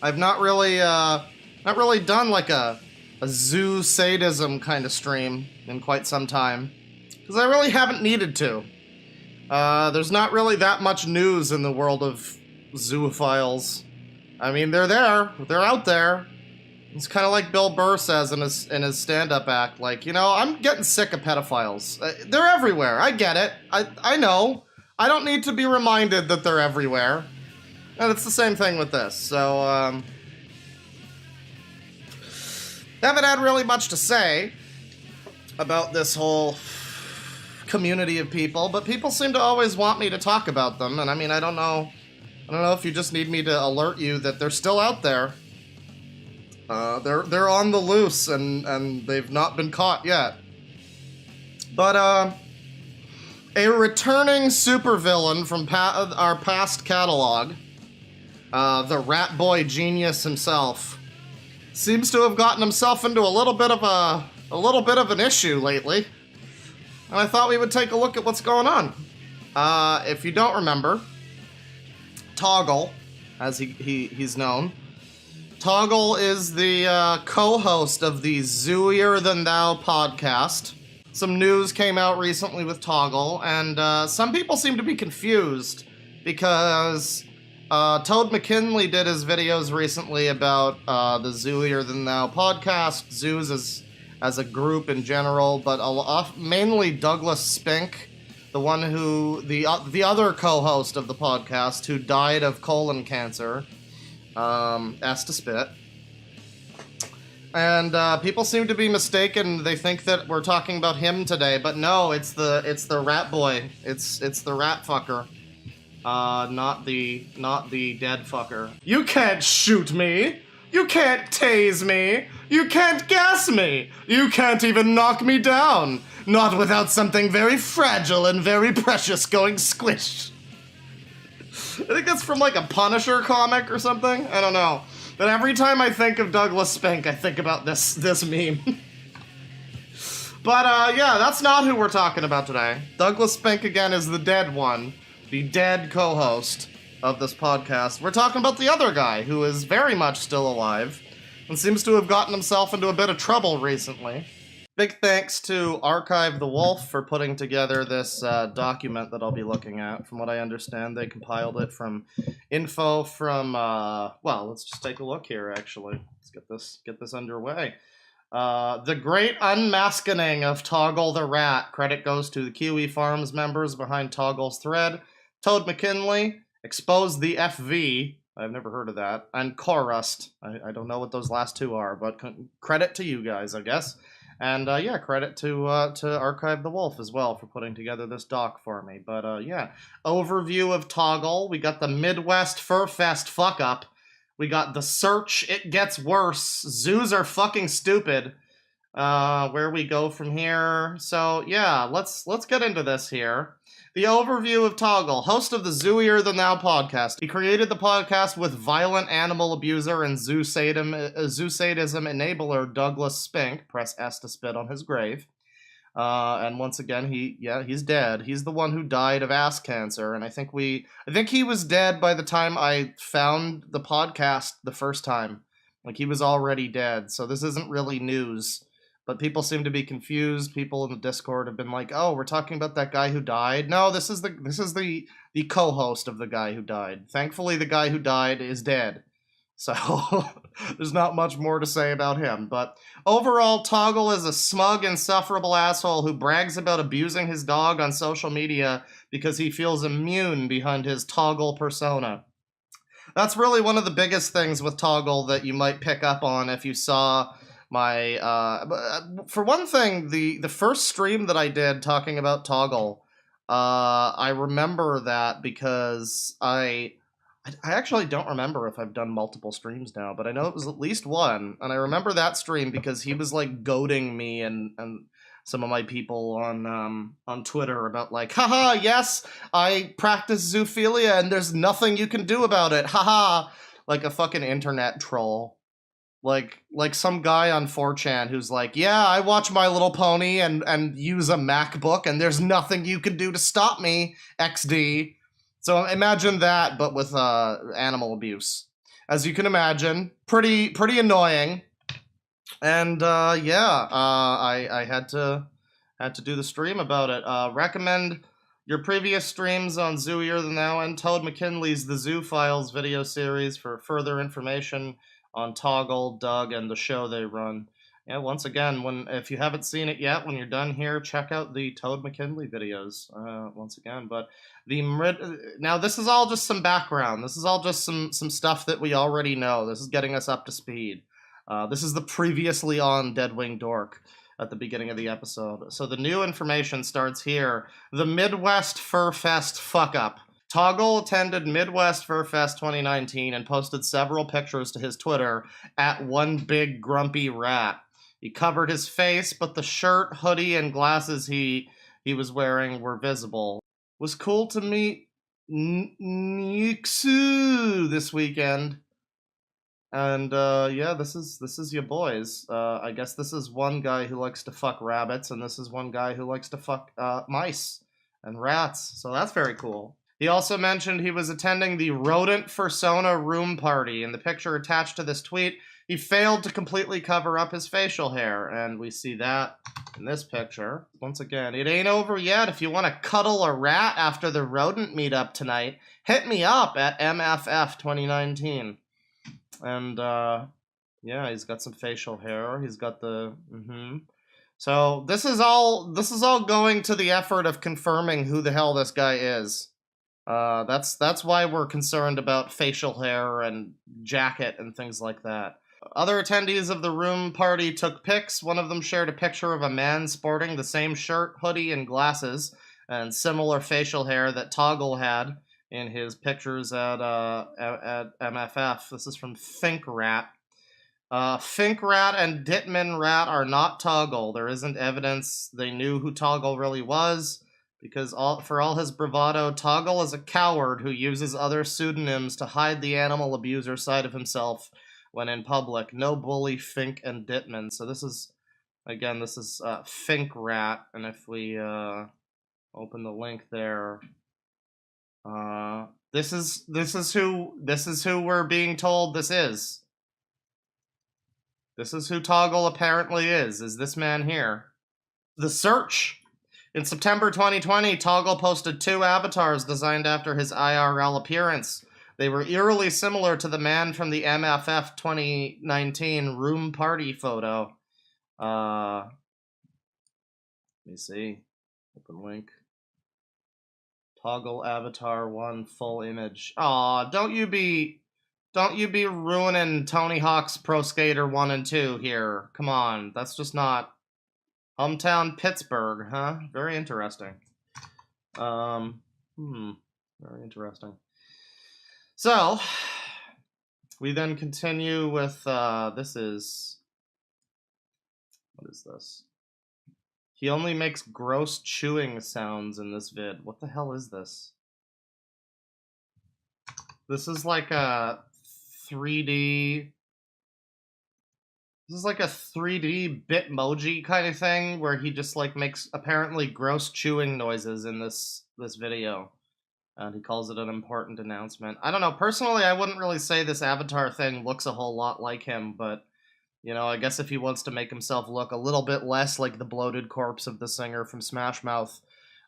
I've not really done like a zoo sadism kind of stream in quite some time, because I really haven't needed to. There's not really that much news in the world of zoophiles. I mean, they're there, they're out there. It's kind of like Bill Burr says in his stand-up act, like, you know, I'm getting sick of pedophiles. They're everywhere. I get it. I know. I don't need to be reminded that they're everywhere. And it's the same thing with this. So, haven't had really much to say about this whole community of people, but people seem to always want me to talk about them, and I mean, I don't know if you just need me to alert you that they're still out there. They're on the loose, and they've not been caught yet. But, a returning supervillain from our past catalog, the Ratboy genius himself, seems to have gotten himself into a little bit of an issue lately. And I thought we would take a look at what's going on. If you don't remember, Toggle, as he's known, Toggle is the co-host of the Zooier Than Thou podcast. Some news came out recently with Toggle, and some people seem to be confused because Toad McKinley did his videos recently about the Zooier Than Thou podcast, zoos as a group in general, but mainly Douglas Spink, the one who, the other co-host of the podcast, who died of colon cancer, asked to spit. And people seem to be mistaken. They think that we're talking about him today, but no, it's the Ratboy. It's the rat fucker. Not the dead fucker. You can't shoot me! You can't tase me! You can't gas me! You can't even knock me down! Not without something very fragile and very precious going squish. I think that's from like a Punisher comic or something. I don't know. But every time I think of Douglas Spink, I think about this meme. But yeah, that's not who we're talking about today. Douglas Spink again is the dead one, the dead co-host of this podcast. We're talking about the other guy who is very much still alive and seems to have gotten himself into a bit of trouble recently. Big thanks to Archive the Wolf for putting together this document that I'll be looking at. From what I understand, they compiled it from info from, well, let's just take a look here, actually. Let's get this underway. The Great Unmaskening of Toggle the Rat. Credit goes to the Kiwi Farms members behind Toggle's thread. Toad McKinley, Expose the FV, I've never heard of that, and Chorust. I don't know what those last two are, but credit to you guys, I guess. And yeah, credit to Archive the Wolf as well for putting together this doc for me. But yeah, overview of Toggle. We got the Midwest Fur Fest fuck up. We got the search. It gets worse. Zoos are fucking stupid. Where we go from here. So yeah, let's get into this here. The overview of Toggle, host of the Zooier Than Thou podcast. He created the podcast with violent animal abuser and zoo sadism enabler Douglas Spink. Press S to spit on his grave. And once again, he's dead. He's the one who died of ass cancer, and I think he was dead by the time I found the podcast the first time. Like, he was already dead, so this isn't really news. But people seem to be confused. People in the Discord have been like, "Oh, we're talking about that guy who died." No, this is the co-host of the guy who died. Thankfully, the guy who died is dead. So there's not much more to say about him. But overall, Toggle is a smug, insufferable asshole who brags about abusing his dog on social media because he feels immune behind his Toggle persona. That's really one of the biggest things with Toggle that you might pick up on if you saw my, for one thing, the first stream that I did talking about Toggle, I remember that because I actually don't remember if I've done multiple streams now, but I know it was at least one, and I remember that stream because he was, like, goading me and some of my people on Twitter about, like, haha, yes, I practice zoophilia and there's nothing you can do about it, haha, like a fucking internet troll. Like some guy on 4chan who's like, yeah, I watch My Little Pony and use a MacBook and there's nothing you can do to stop me, XD. So imagine that, but with animal abuse. as you can imagine. Pretty annoying. And I had to do the stream about it. Recommend your previous streams on Zooier Than Thou and Toad McKinley's The Zoo Files video series for further information on Toggle, Doug, and the show they run. Yeah, once again, if you haven't seen it yet, when you're done here, check out the Toad McKinley videos. Once again, but now this is all just some background. This is all just some stuff that we already know. This is getting us up to speed. This is the previously on DeadwingDork at the beginning of the episode. So the new information starts here. The Midwest Fur Fest fuck-up. Toggle attended Midwest Fur Fest 2019 and posted several pictures to his Twitter at One Big Grumpy Rat. He covered his face, but the shirt, hoodie, and glasses he was wearing were visible. Was cool to meet Nixu this weekend. And, yeah, this is your boys. I guess this is one guy who likes to fuck rabbits, and this is one guy who likes to fuck, mice and rats. So that's very cool. He also mentioned he was attending the Rodent Fursona Room Party. In the picture attached to this tweet, he failed to completely cover up his facial hair, and we see that in this picture. Once again, it ain't over yet. If you want to cuddle a rat after the rodent meetup tonight, hit me up at MFF 2019. And, yeah, he's got some facial hair. He's got the, So this is all going to the effort of confirming who the hell this guy is. That's why we're concerned about facial hair and jacket and things like that. Other attendees of the room party took pics. One of them shared a picture of a man sporting the same shirt, hoodie, and glasses, and similar facial hair that Toggle had in his pictures at MFF. This is from Think Rat. Fink Rat and Ditman Rat are not Toggle. There isn't evidence they knew who Toggle really was, because for all his bravado, Toggle is a coward who uses other pseudonyms to hide the animal abuser side of himself when in public. No bully, Fink and Ditman. So this is, again, this is Fink Rat, and if we open the link there, this is who we're being told this is. This is who Toggle apparently is this man here. The search. In September 2020, Toggle posted 2 avatars designed after his IRL appearance. They were eerily similar to the man from the MFF 2019 room party photo. Let me see. Open link. Toggle avatar 1 full image. Aw, don't you be ruining Tony Hawk's Pro Skater 1 and 2 here. Come on, that's just not hometown Pittsburgh, huh? Very interesting. Very interesting. So, we then continue with, what is this? He only makes gross chewing sounds in this vid. What the hell is this? This is like a 3D... This is like a 3D Bitmoji kind of thing, where he just like makes apparently gross chewing noises in this video. And he calls it an important announcement. I don't know, personally I wouldn't really say this avatar thing looks a whole lot like him, but... You know, I guess if he wants to make himself look a little bit less like the bloated corpse of the singer from Smash Mouth,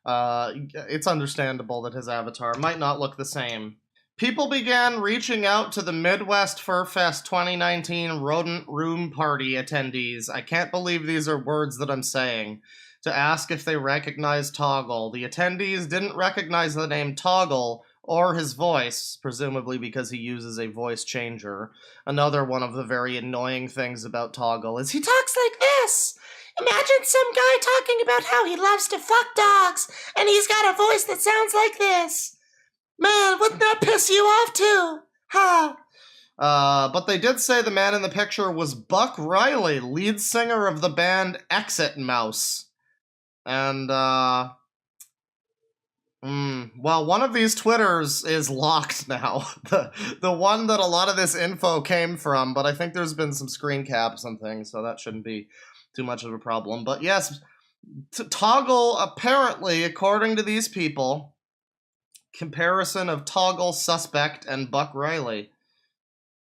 it's understandable that his avatar might not look the same. People began reaching out to the Midwest Fur Fest 2019 Rodent Room Party attendees, I can't believe these are words that I'm saying, to ask if they recognized Toggle. The attendees didn't recognize the name Toggle, or his voice, presumably because he uses a voice changer. Another one of the very annoying things about Toggle is he talks like this! Imagine some guy talking about how he loves to fuck dogs, and he's got a voice that sounds like this. Man, wouldn't that piss you off too? Huh? But they did say the man in the picture was Buck Riley, lead singer of the band Exit Mouse. And, well, one of these Twitters is locked now. The one that a lot of this info came from, but I think there's been some screen caps and things, so that shouldn't be too much of a problem. But yes, Toggle, apparently, according to these people, comparison of Toggle, Suspect, and Buck Riley.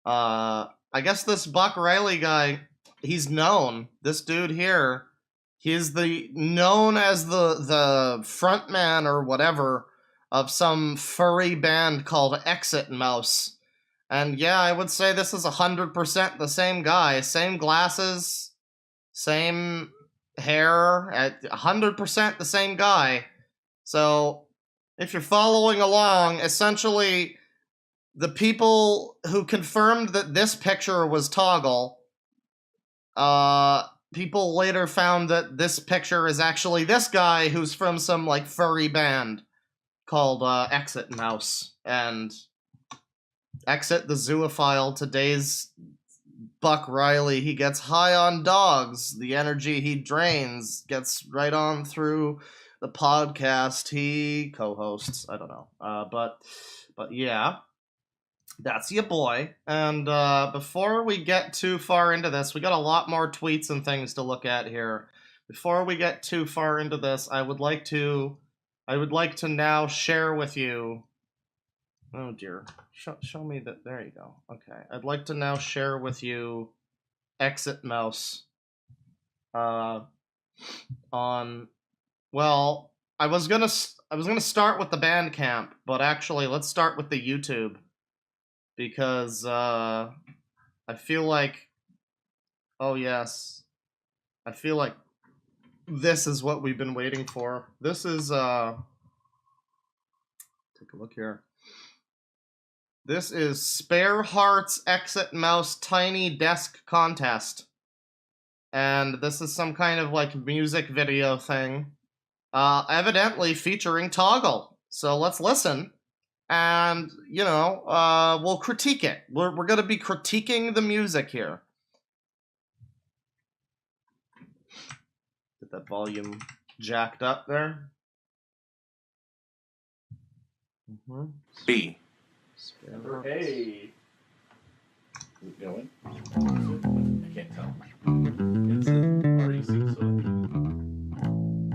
I guess this Buck Riley guy, he's known. This dude here, he's known as the front man or whatever of some furry band called Exit Mouse. And yeah, I would say this is 100% the same guy. Same glasses, same hair, 100% the same guy. So, if you're following along, essentially, the people who confirmed that this picture was Toggle, people later found that this picture is actually this guy who's from some, like, furry band called, Exit Mouse. And Exit the Zoophile, today's Buck Riley, he gets high on dogs. The energy he drains gets right on through the podcast he co-hosts. I don't know. But yeah, that's your boy. And before we get too far into this, we got a lot more tweets and things to look at here. Before we get too far into this, I would like to now share with you. Oh dear. Show me that. There you go. Okay. I'd like to now share with you Exit Mouse. On. Well, I was gonna start with the Bandcamp, but actually, let's start with the YouTube because I feel like. Oh yes. I feel like this is what we've been waiting for. This is take a look here. This is Spare Hearts Exit Mouse Tiny Desk Contest. And this is some kind of, like, music video thing. Evidently featuring Toggle. So let's listen. And, you know, we'll critique it. We're going to be critiquing the music here. Get that volume jacked up there. Mm-hmm. B. Hey. Keep going. I can't tell. It's REC, so.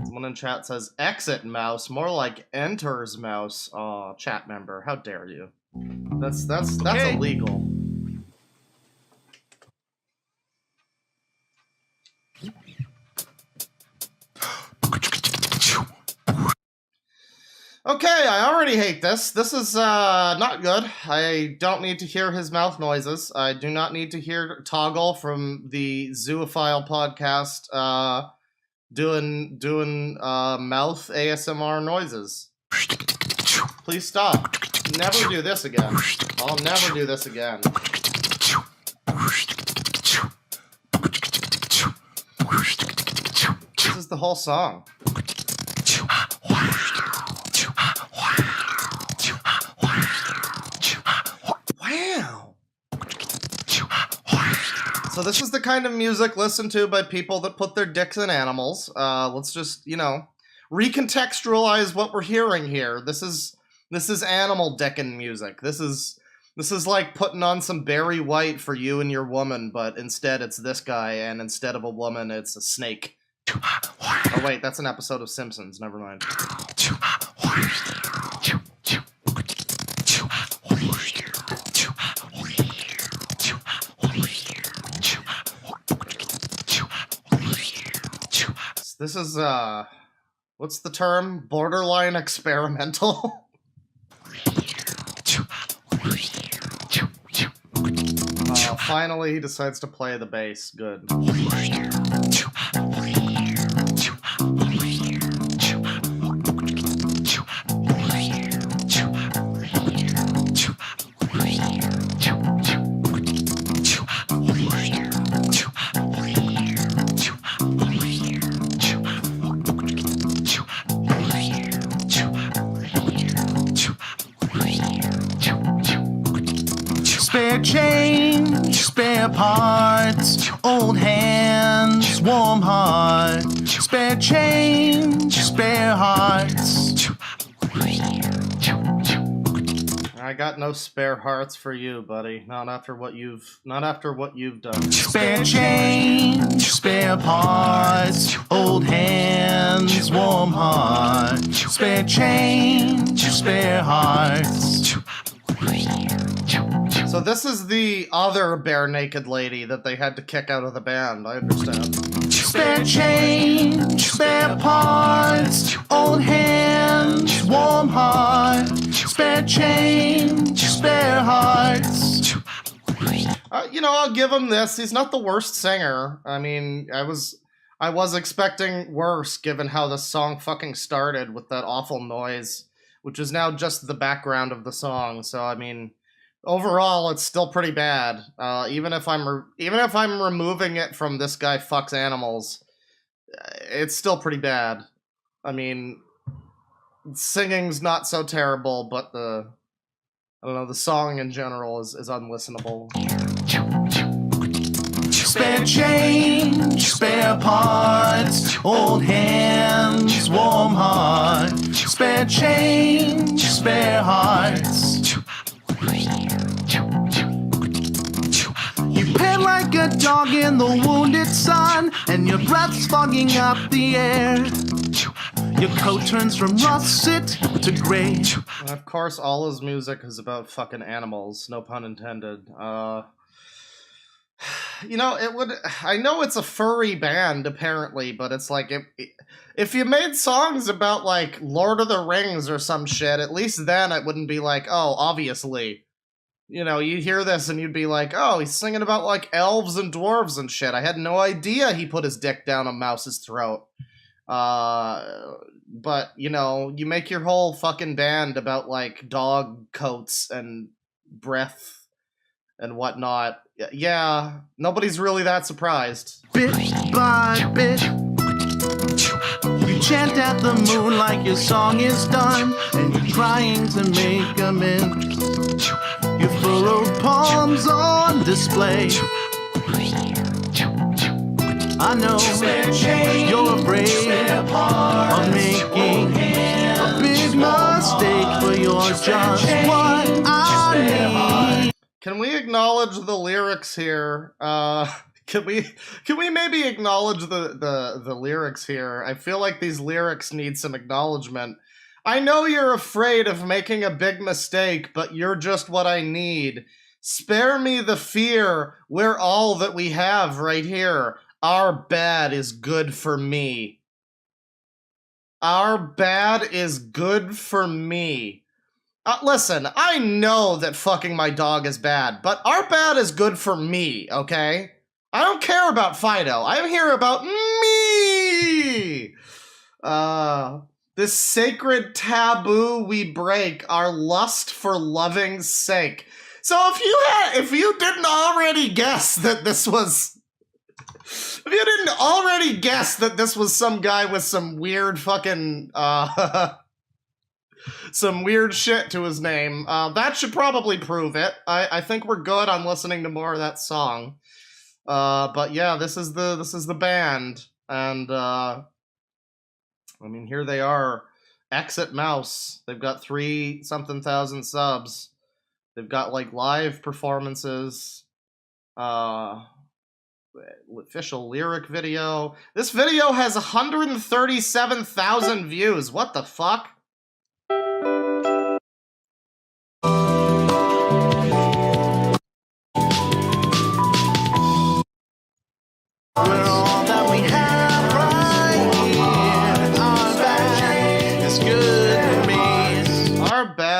Someone in chat says Exit Mouse, more like Enters Mouse. Oh, chat member, how dare you? That's okay. Illegal. Okay, I already hate this. This is not good. I don't need to hear his mouth noises. I do not need to hear Toggle from the Zoophile podcast doing mouth ASMR noises. Please stop. Never do this again. I'll never do this again. This is the whole song. Wow. So this is the kind of music listened to by people that put their dicks in animals. Let's just, you know, recontextualize what we're hearing here. This is animal dickin' music. This is like putting on some Barry White for you and your woman, but instead it's this guy, and instead of a woman, it's a snake. Oh wait, that's an episode of Simpsons. Never mind. This is, what's the term? Borderline experimental? Finally, he decides to play the bass. Good. Spare change, spare parts, old hands, warm heart. Spare change, spare hearts. I got no spare hearts for you, buddy. Not after what you've done. Spare change, spare parts, old hands, warm heart. Spare change, spare hearts. So this is the other bare naked lady that they had to kick out of the band, I understand. Spare change, spare parts, old hands, warm heart. Spare change, spare hearts. You know, I'll give him this. He's not the worst singer. I mean, I was expecting worse given how the song fucking started with that awful noise, which is now just the background of the song. So I mean, overall, it's still pretty bad. Even if I'm removing it from this guy fucks animals, it's still pretty bad. I mean, singing's not so terrible, but the song in general is unlistenable. Spare change, spare parts, old hands, warm heart. Spare change, spare hearts. You pant like a dog in the wounded sun, and your breath's fogging up the air. Your coat turns from russet to gray. And of course, all his music is about fucking animals, no pun intended. You know, I know it's a furry band, apparently, but it's like, if you made songs about, like, Lord of the Rings or some shit, at least then it wouldn't be like, oh, obviously. You know, you'd hear this and you'd be like, oh, he's singing about, like, elves and dwarves and shit. I had no idea he put his dick down a mouse's throat. But, you know, you make your whole fucking band about, like, dog coats and breath and whatnot. Yeah, nobody's really that surprised. Bit by bit, you chant at the moon like your song is done, and you're trying to make amends. Your furrowed palms on display. I know you're afraid of making a big mistake, but you're just what I need. Can we acknowledge the lyrics here? Can we maybe acknowledge the lyrics here? I feel like these lyrics need some acknowledgement. I know you're afraid of making a big mistake, but you're just what I need. Spare me the fear, we're all that we have right here. Our bad is good for me. Our bad is good for me. Listen, I know that fucking my dog is bad, but our bad is good for me, okay? I don't care about Fido. I'm here about me! This sacred taboo we break, our lust for loving's sake. So if you didn't already guess that this was... If you didn't already guess that this was some guy with some weird fucking, some weird shit to his name, that should probably prove it. I think we're good on listening to more of that song. But yeah, this is the band, and I mean, here they are. Exit Mouse. They've got 3-something thousand subs. They've got like live performances. Official lyric video. This video has 137,000 views. What the fuck?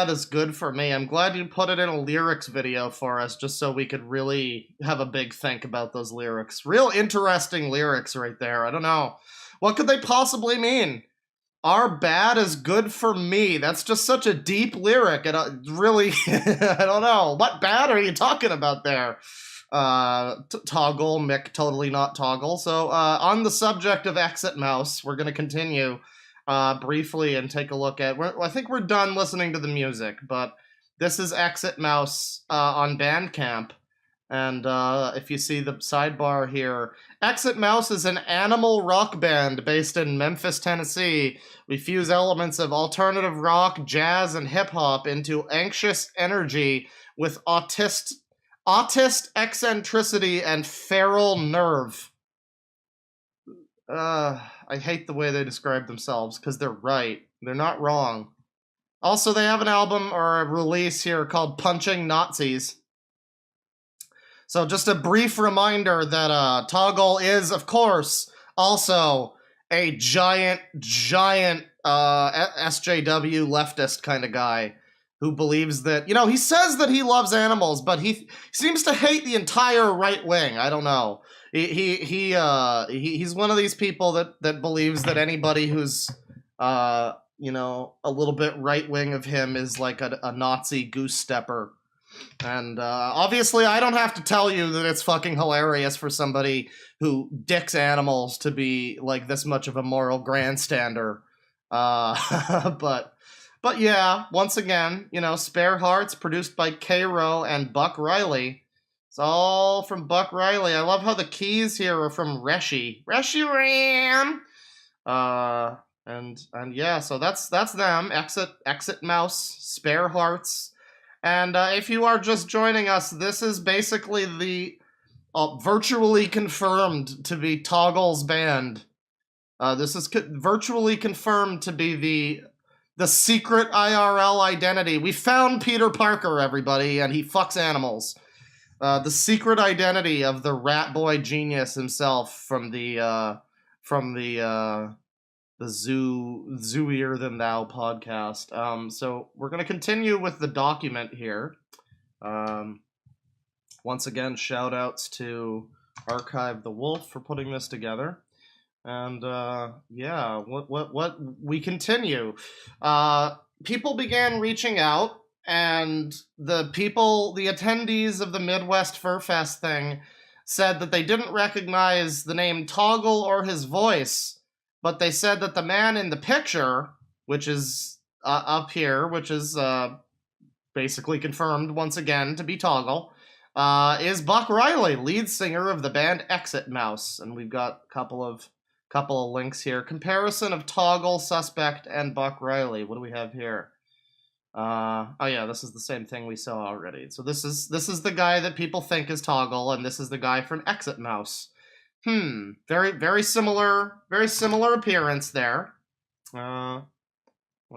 Is good for me. I'm glad you put it in a lyrics video for us, just so we could really have a big think about those lyrics. Real interesting lyrics right there. I don't know. What could they possibly mean? Our bad is good for me. That's just such a deep lyric. And really, I don't know. What bad are you talking about there? Toggle, Mick, totally not Toggle. So on the subject of Exit Mouse, we're going to continue briefly and take a look at... I think we're done listening to the music, but this is Exit Mouse on Bandcamp. And if you see the sidebar here, Exit Mouse is an animal rock band based in Memphis, Tennessee. We fuse elements of alternative rock, jazz, and hip-hop into anxious energy with autist eccentricity and feral nerve. I hate the way they describe themselves, because they're right. They're not wrong. Also, they have an album or a release here called Punching Nazis. So just a brief reminder that Toggle is, of course, also a giant SJW leftist kind of guy who believes that, he says that he loves animals, but he seems to hate the entire right wing. I don't know. He's one of these people that believes that anybody who's a little bit right wing of him is like a Nazi goose stepper. And obviously, I don't have to tell you that it's fucking hilarious for somebody who dicks animals to be like this much of a moral grandstander. But yeah, once again, Spare Hearts, produced by Cairo and Buck Riley. It's all from Buck Riley. I love how the keys here are from Reshi. Reshi Ram! And yeah, so that's them. Exit Mouse, Spare Hearts. And if you are just joining us, this is basically the virtually confirmed to be Toggle's band. This is virtually confirmed to be the secret IRL identity. We found Peter Parker, everybody, and he fucks animals. The secret identity of the Ratboy genius himself from the Zooier Than Thou podcast. So we're going to continue with the document here. Once again, shout outs to Archive the Wolf for putting this together. And yeah, what we continue. People began reaching out, and the attendees of the Midwest Fur Fest thing said that they didn't recognize the name Toggle or his voice, but they said that the man in the picture, which is up here, which is basically confirmed once again to be Toggle, is Buck Riley, lead singer of the band Exit Mouse. And we've got a couple of links here. Comparison of Toggle, Suspect, and Buck Riley. What do we have here? Oh yeah, this is the same thing we saw already. So this is the guy that people think is Toggle, and this is the guy from Exit Mouse. Very similar appearance there. Let's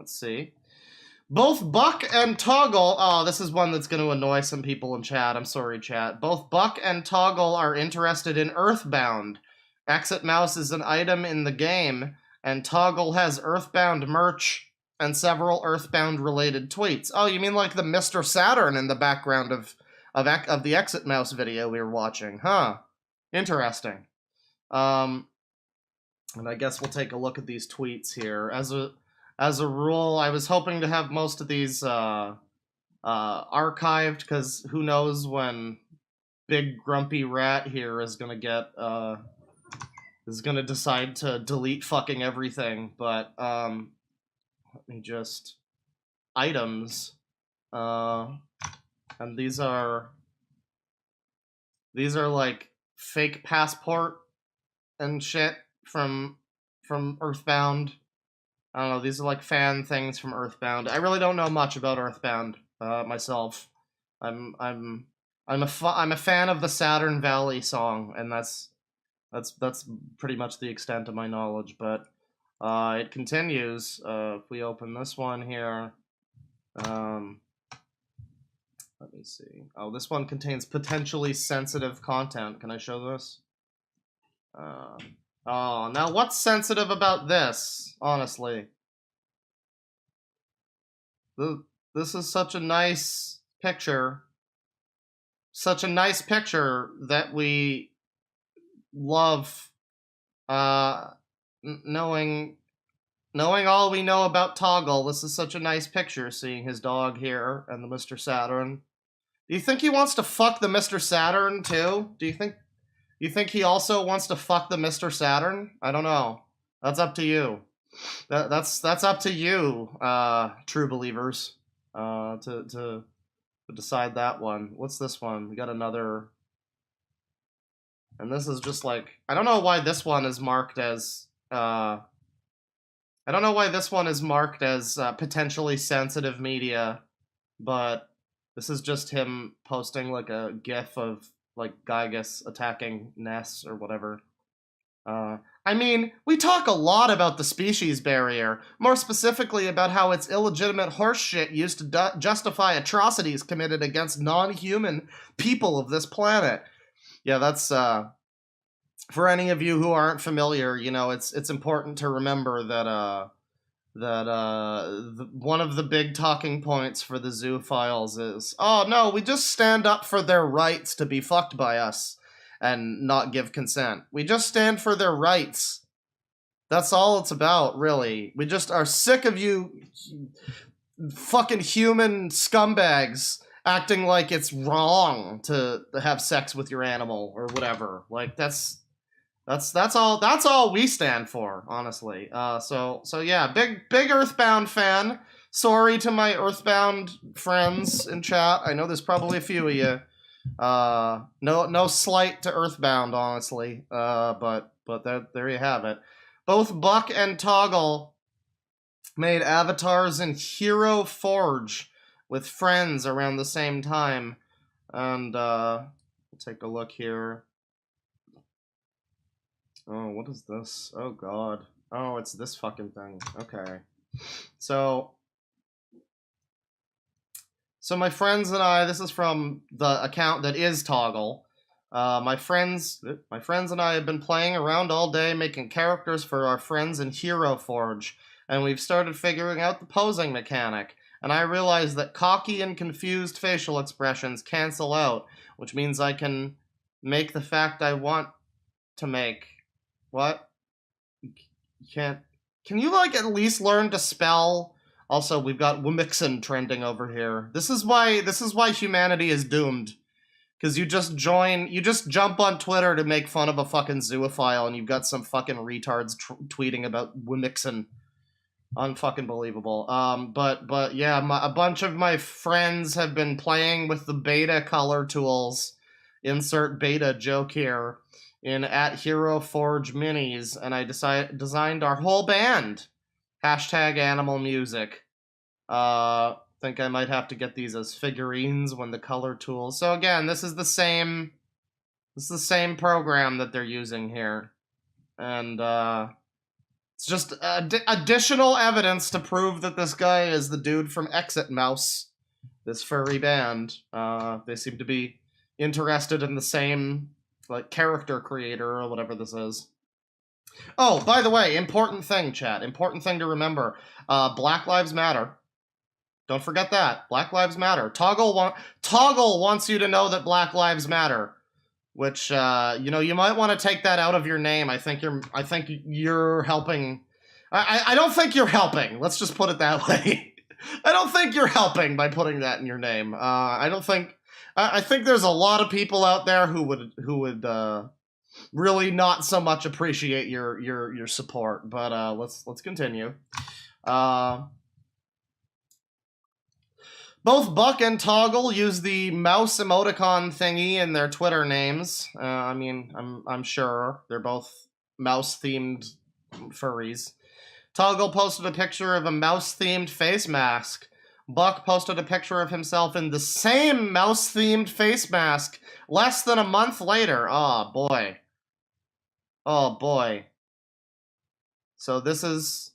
see. Both Buck and Toggle, oh, this is one that's going to annoy some people in chat. I'm sorry, chat. Both Buck and Toggle are interested in Earthbound. Exit Mouse is an item in the game, and Toggle has Earthbound merch and several Earthbound-related tweets. Oh, you mean like the Mr. Saturn in the background of the Exit Mouse video we were watching, huh? Interesting. And I guess we'll take a look at these tweets here. As a rule, I was hoping to have most of these archived, because who knows when Big Grumpy Rat here is gonna decide to delete fucking everything. But let me just items, and these are like fake passport and shit from Earthbound. I don't know, these are like fan things from Earthbound. I really don't know much about Earthbound myself. I'm a fan of the Saturn Valley song, and that's pretty much the extent of my knowledge. But it continues. If we open this one here, let me see. Oh, this one contains potentially sensitive content. Can I show this? Oh, now what's sensitive about this, honestly? This is such a nice picture. Such a nice picture that we love, knowing all we know about Toggle. This is such a nice picture, seeing his dog here and the Mr. Saturn. Do you think he wants to fuck the Mr. Saturn, too? Do you think he also wants to fuck the Mr. Saturn? I don't know. That's up to you. That's up to you, true believers, to decide that one. What's this one? We got another, and this is just like, I don't know why this one is marked as potentially sensitive media, but this is just him posting like a GIF of like Gygus attacking Ness or whatever. I mean, we talk a lot about the species barrier, more specifically about how it's illegitimate horseshit used to justify atrocities committed against non-human people of this planet. Yeah, that's, for any of you who aren't familiar, you know, it's important to remember that, one of the big talking points for the zoophiles is, oh no, we just stand up for their rights to be fucked by us and not give consent. We just stand for their rights. That's all it's about, really. We just are sick of you fucking human scumbags acting like it's wrong to have sex with your animal or whatever. Like, that's all we stand for, honestly. So yeah, big Earthbound fan. Sorry to my Earthbound friends in chat. I know there's probably a few of you. No slight to Earthbound, honestly. But there you have it. Both Buck and Toggle made avatars in Hero Forge with friends around the same time. And we'll take a look here. Oh, what is this? Oh god. Oh, it's this fucking thing. Okay. So my friends and I, this is from the account that is Toggle. My friends and I have been playing around all day making characters for our friends in Hero Forge, and we've started figuring out the posing mechanic, and I realized that cocky and confused facial expressions cancel out, which means I can make the fact I want to make. What? You can't... Can you, like, at least learn to spell? Also, we've got Wimixon trending over here. This is why humanity is doomed. Because you just jump on Twitter to make fun of a fucking zoophile, and you've got some fucking retards tweeting about Wimixon. Unfucking believable. But yeah, a bunch of my friends have been playing with the beta color tools. Insert beta joke here. In @HeroForge Minis, and I designed our whole band. #animal music. Think I might have to get these as figurines when the color tools. So again, this is the same program that they're using here. And it's just additional evidence to prove that this guy is the dude from Exit Mouse, this furry band. They seem to be interested in the same, like, character creator or whatever this is. Oh, by the way, important thing, chat. Important thing to remember. Black Lives Matter. Don't forget that. Black Lives Matter. Toggle wants you to know that Black Lives Matter. Which, you know, you might want to take that out of your name. I think you're helping. I don't think you're helping. Let's just put it that way. I don't think you're helping by putting that in your name. I think there's a lot of people out there who would really not so much appreciate your support. But let's continue. Both Buck and Toggle use the mouse emoticon thingy in their Twitter names. I mean, I'm sure they're both mouse-themed furries. Toggle posted a picture of a mouse-themed face mask. Buck posted a picture of himself in the same mouse-themed face mask less than a month later. Oh boy. Oh boy. So this is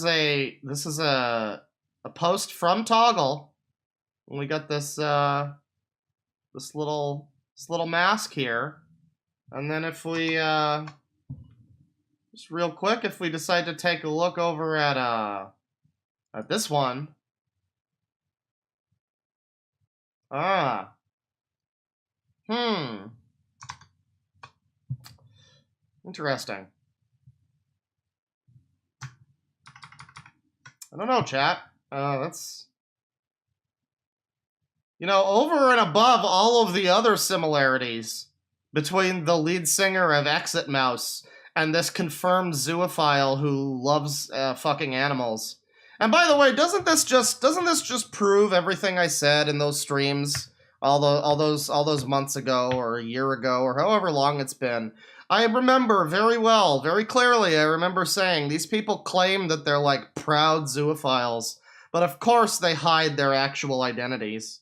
a post from Toggle. We got this little mask here, and then if we just real quick, if we decide to take a look over at this one, interesting. I don't know, chat. That's, you know, over and above all of the other similarities between the lead singer of Exit Mouse and this confirmed zoophile who loves fucking animals. And by the way, doesn't this just prove everything I said in those streams all those months ago or a year ago or however long it's been? I remember very well, very clearly, I remember saying these people claim that they're like proud zoophiles, but of course they hide their actual identities.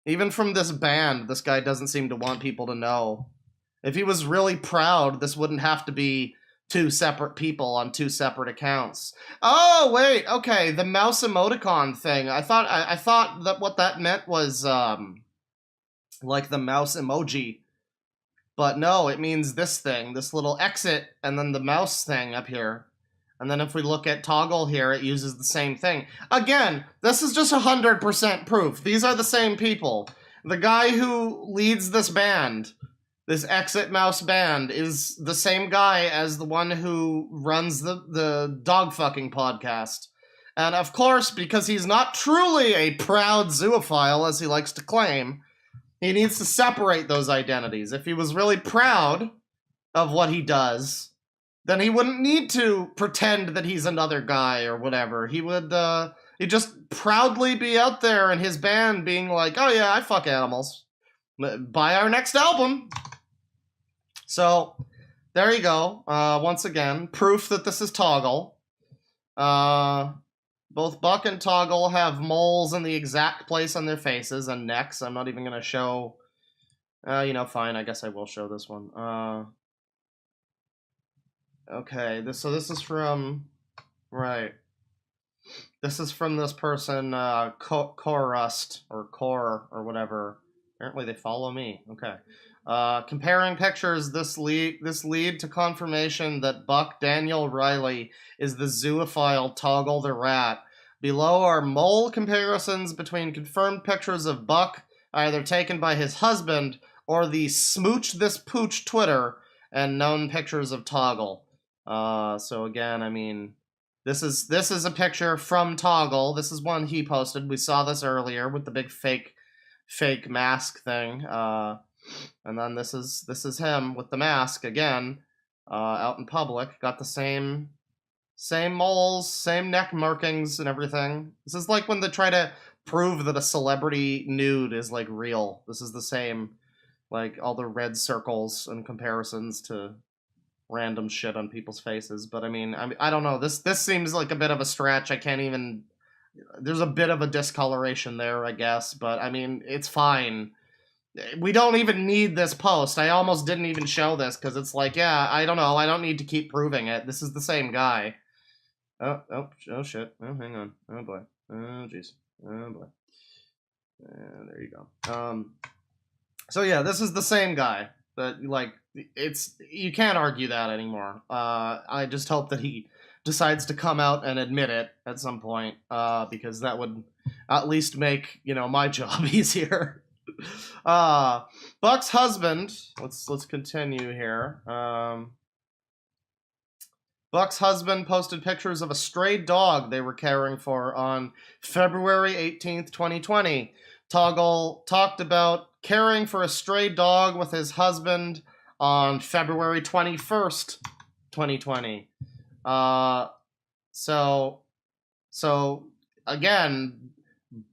Even from this band, this guy doesn't seem to want people to know. If he was really proud, this wouldn't have to be two separate people on two separate accounts. Oh, wait, okay, the mouse emoticon thing. I thought that what that meant was, like the mouse emoji. But no, it means this thing, this little exit, and then the mouse thing up here. And then if we look at toggle here, it uses the same thing. Again, this is just 100% proof. These are the same people. The guy who leads this band, this exit mouse band, is the same guy as the one who runs the dog fucking podcast. And of course, because he's not truly a proud zoophile, as he likes to claim, he needs to separate those identities. If he was really proud of what he does, then he wouldn't need to pretend that he's another guy or whatever. He would, he'd just proudly be out there in his band being like, oh yeah, I fuck animals. Buy our next album. So, there you go. Once again, proof that this is Toggle. Both Buck and Toggle have moles in the exact place on their faces and necks. I'm not even going to show... you know, fine, I guess I will show this one. Okay, so this is from... Right. This is from this person, Corust, or Core, or whatever. Apparently they follow me. Okay. Comparing pictures, this lead to confirmation that Buck Daniel Riley is the zoophile Toggle the Rat. Below are mole comparisons between confirmed pictures of Buck, either taken by his husband or the Smooch This Pooch Twitter, and known pictures of Toggle. So again, I mean, this is a picture from Toggle. This is one he posted. We saw this earlier with the big fake mask thing. And then this is him with the mask again, out in public. Got the same moles, same neck markings and everything. This is like when they try to prove that a celebrity nude is like real. This is the same, like all the red circles and comparisons to random shit on people's faces. But I mean, I don't know. This seems like a bit of a stretch. I can't even. There's a bit of a discoloration there, I guess. But I mean, it's fine. We don't even need this post. I almost didn't even show this because it's like, yeah, I don't know. I don't need to keep proving it. This is the same guy. Oh shit. Oh, hang on. Oh boy. Oh jeez. Oh boy. There you go. So yeah, this is the same guy. That like you can't argue that anymore. I just hope that he decides to come out and admit it at some point, because that would at least make, you know, my job easier. Buck's husband. Let's continue here. Buck's husband posted pictures of a stray dog they were caring for on February 18th, 2020. Toggle talked about caring for a stray dog with his husband on February 21st, 2020. So again,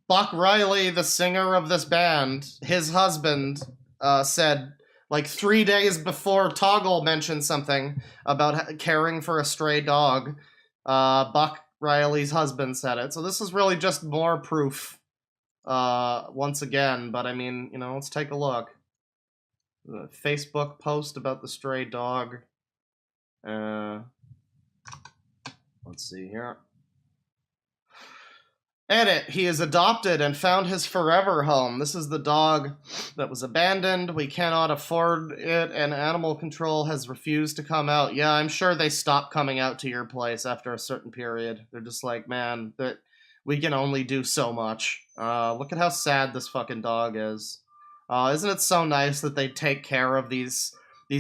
Buck Riley, the singer of this band, his husband, said, like 3 days before Toggle mentioned something about caring for a stray dog, Buck Riley's husband said it. So this is really just more proof, once again. But I mean, you know, let's take a look. The Facebook post about the stray dog. Let's see here. Edit. He is adopted and found his forever home. This is the dog that was abandoned. We cannot afford it, and animal control has refused to come out. Yeah, I'm sure they stopped coming out to your place after a certain period. They're just like, man, that we can only do so much. Look at how sad this fucking dog is. Isn't it so nice that they take care of these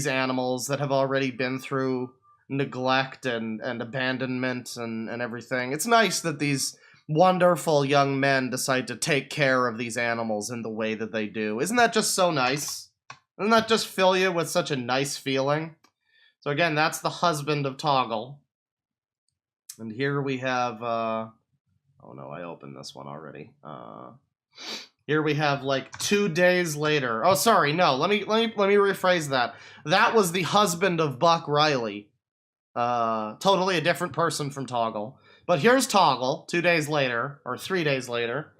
animals that have already been through neglect and abandonment and everything? It's nice that these wonderful young men decide to take care of these animals in the way that they do. Isn't that just so nice? Doesn't that just fill you with such a nice feeling? So again, that's the husband of Toggle. And here we have, oh no, I opened this one already. Here we have like 2 days later. Oh, sorry, no, let me rephrase that. That was the husband of Buck Riley. Totally a different person from Toggle. But here's Toggle 2 days later, or 3 days later.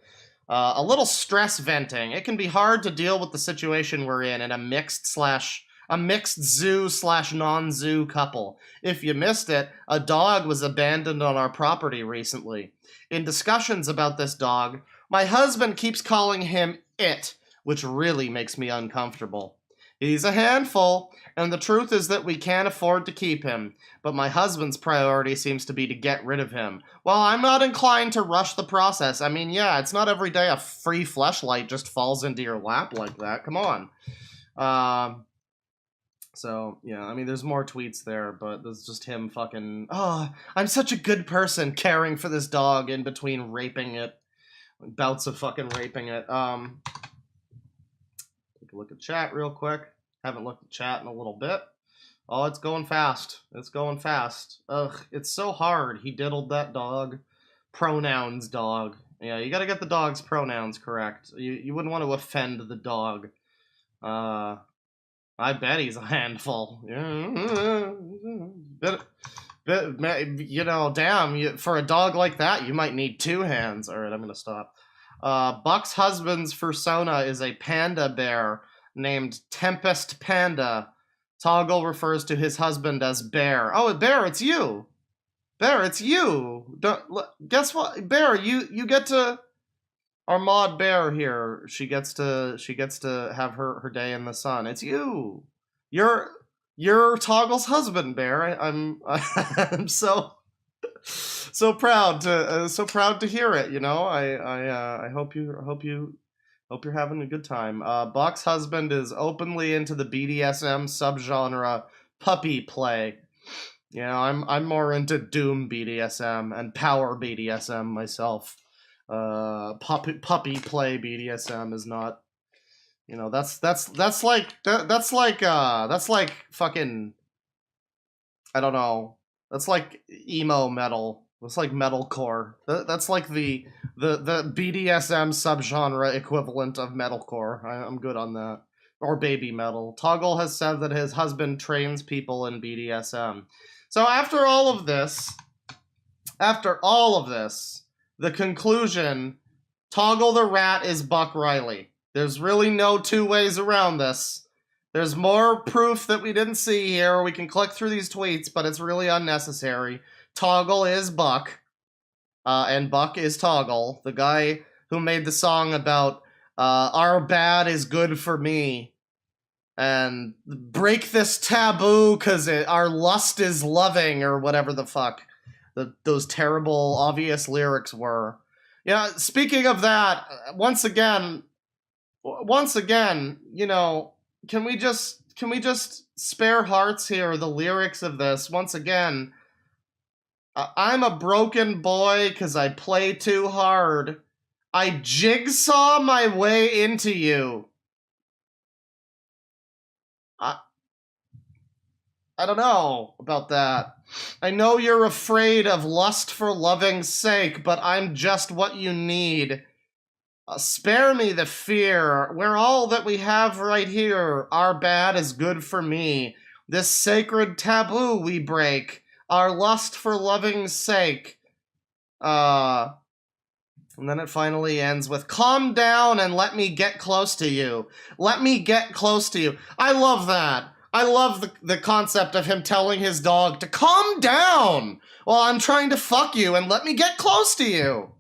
A little stress venting. It can be hard to deal with the situation we're in a mixed / a mixed zoo/non-zoo couple. If you missed it, a dog was abandoned on our property recently. In discussions about this dog, my husband keeps calling him it, which really makes me uncomfortable. He's a handful, and the truth is that we can't afford to keep him, but my husband's priority seems to be to get rid of him. Well, I'm not inclined to rush the process. I mean, yeah, it's not every day a free fleshlight just falls into your lap like that. Come on. So, yeah, I mean, there's more tweets there, but there's just him fucking, oh, I'm such a good person caring for this dog in between raping it. Bouts of fucking raping it. Take a look at chat real quick. Haven't looked at chat in a little bit. Oh, it's going fast. It's going fast. Ugh, it's so hard. He diddled that dog. Pronouns dog. Yeah, you gotta get the dog's pronouns correct. You wouldn't want to offend the dog. I bet he's a handful. You know, damn, for a dog like that, you might need 2 hands. All right, I'm gonna stop. Buck's husband's persona is a panda bear named Tempest Panda. Toggle refers to his husband as Bear. Oh, Bear, it's you. Bear, it's you. Guess what, Bear? You get to. Our mod Bear here. She gets to have her day in the sun. It's you. You're Toggle's husband, Bear. I'm so proud to hear it. You know, I hope you're having a good time. Buck's husband is openly into the BDSM subgenre puppy play. You know, I'm more into Doom BDSM and Power BDSM myself. Puppy play BDSM is not. You know, that's like fucking, I don't know. That's like emo metal. That's like metalcore. That's like the BDSM subgenre equivalent of metalcore. I'm good on that. Or baby metal. Toggle has said that his husband trains people in BDSM. So after all of this, the conclusion, Toggle the Rat is Buck Riley. There's really no 2 ways around this. There's more proof that we didn't see here. We can click through these tweets, but it's really unnecessary. Toggle is Buck, and Buck is Toggle, the guy who made the song about our bad is good for me, and break this taboo because our lust is loving, or whatever the fuck those terrible, obvious lyrics were. Yeah, speaking of that, once again, you know, can we just spare hearts here, the lyrics of this? Once again, I'm a broken boy because I play too hard. I jigsaw my way into you. I don't know about that. I know you're afraid of lust for loving's sake, but I'm just what you need. Spare me the fear. We're all that we have right here. Our bad is good for me. This sacred taboo we break. Our lust for loving's sake. And then it finally ends with, calm down and let me get close to you. Let me get close to you. I love that. I love the concept of him telling his dog to calm down while I'm trying to fuck you and let me get close to you.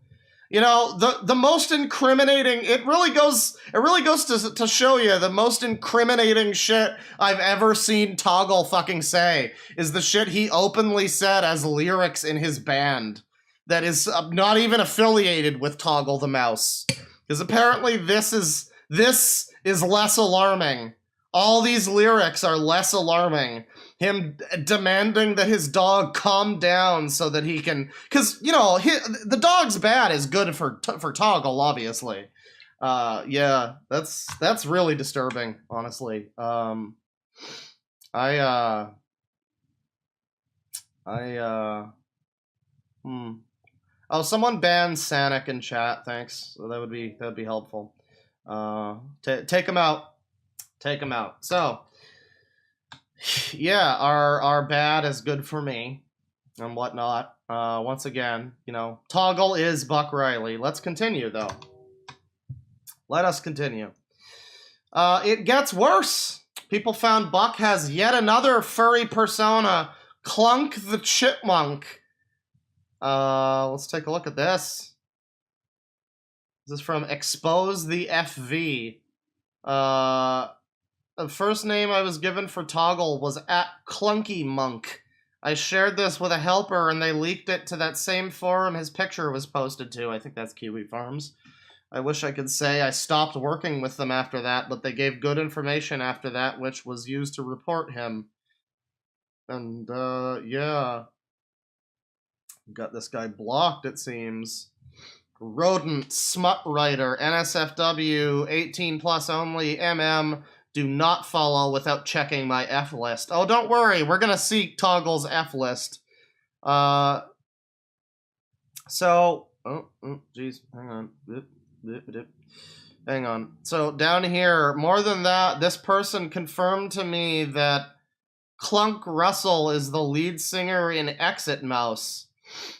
You know, the most incriminating, it really goes to show you the most incriminating shit I've ever seen Toggle fucking say is the shit he openly said as lyrics in his band that is not even affiliated with Toggle the Mouse. Because apparently this is less alarming. All these lyrics are less alarming. Him demanding that his dog calm down so that he can... Because, you know, the dog's bad is good for Toggle, obviously. Yeah, that's really disturbing, honestly. Oh, someone banned Sanic in chat, thanks. So that would be helpful. Take him out. Take him out. So, yeah, our bad is good for me and whatnot. Once again, you know, Toggle is Buck Riley. Let's continue, though. Let us continue. It gets worse. People found Buck has yet another furry persona, Clunk the Chipmunk. Let's take a look at this. This is from Expose the FV. The first name I was given for Toggle was @ClunkyMonk. I shared this with a helper and they leaked it to that same forum his picture was posted to. I think that's Kiwi Farms. I wish I could say I stopped working with them after that, but they gave good information after that, which was used to report him. And, yeah. Got this guy blocked, it seems. Rodent, Smut Writer, NSFW, 18 plus only, do not follow without checking my F list. Oh, don't worry, we're gonna seek Toggle's F list. Oh, jeez, hang on. Hang on. So down here, more than that, this person confirmed to me that Clunk Russell is the lead singer in Exit Mouse.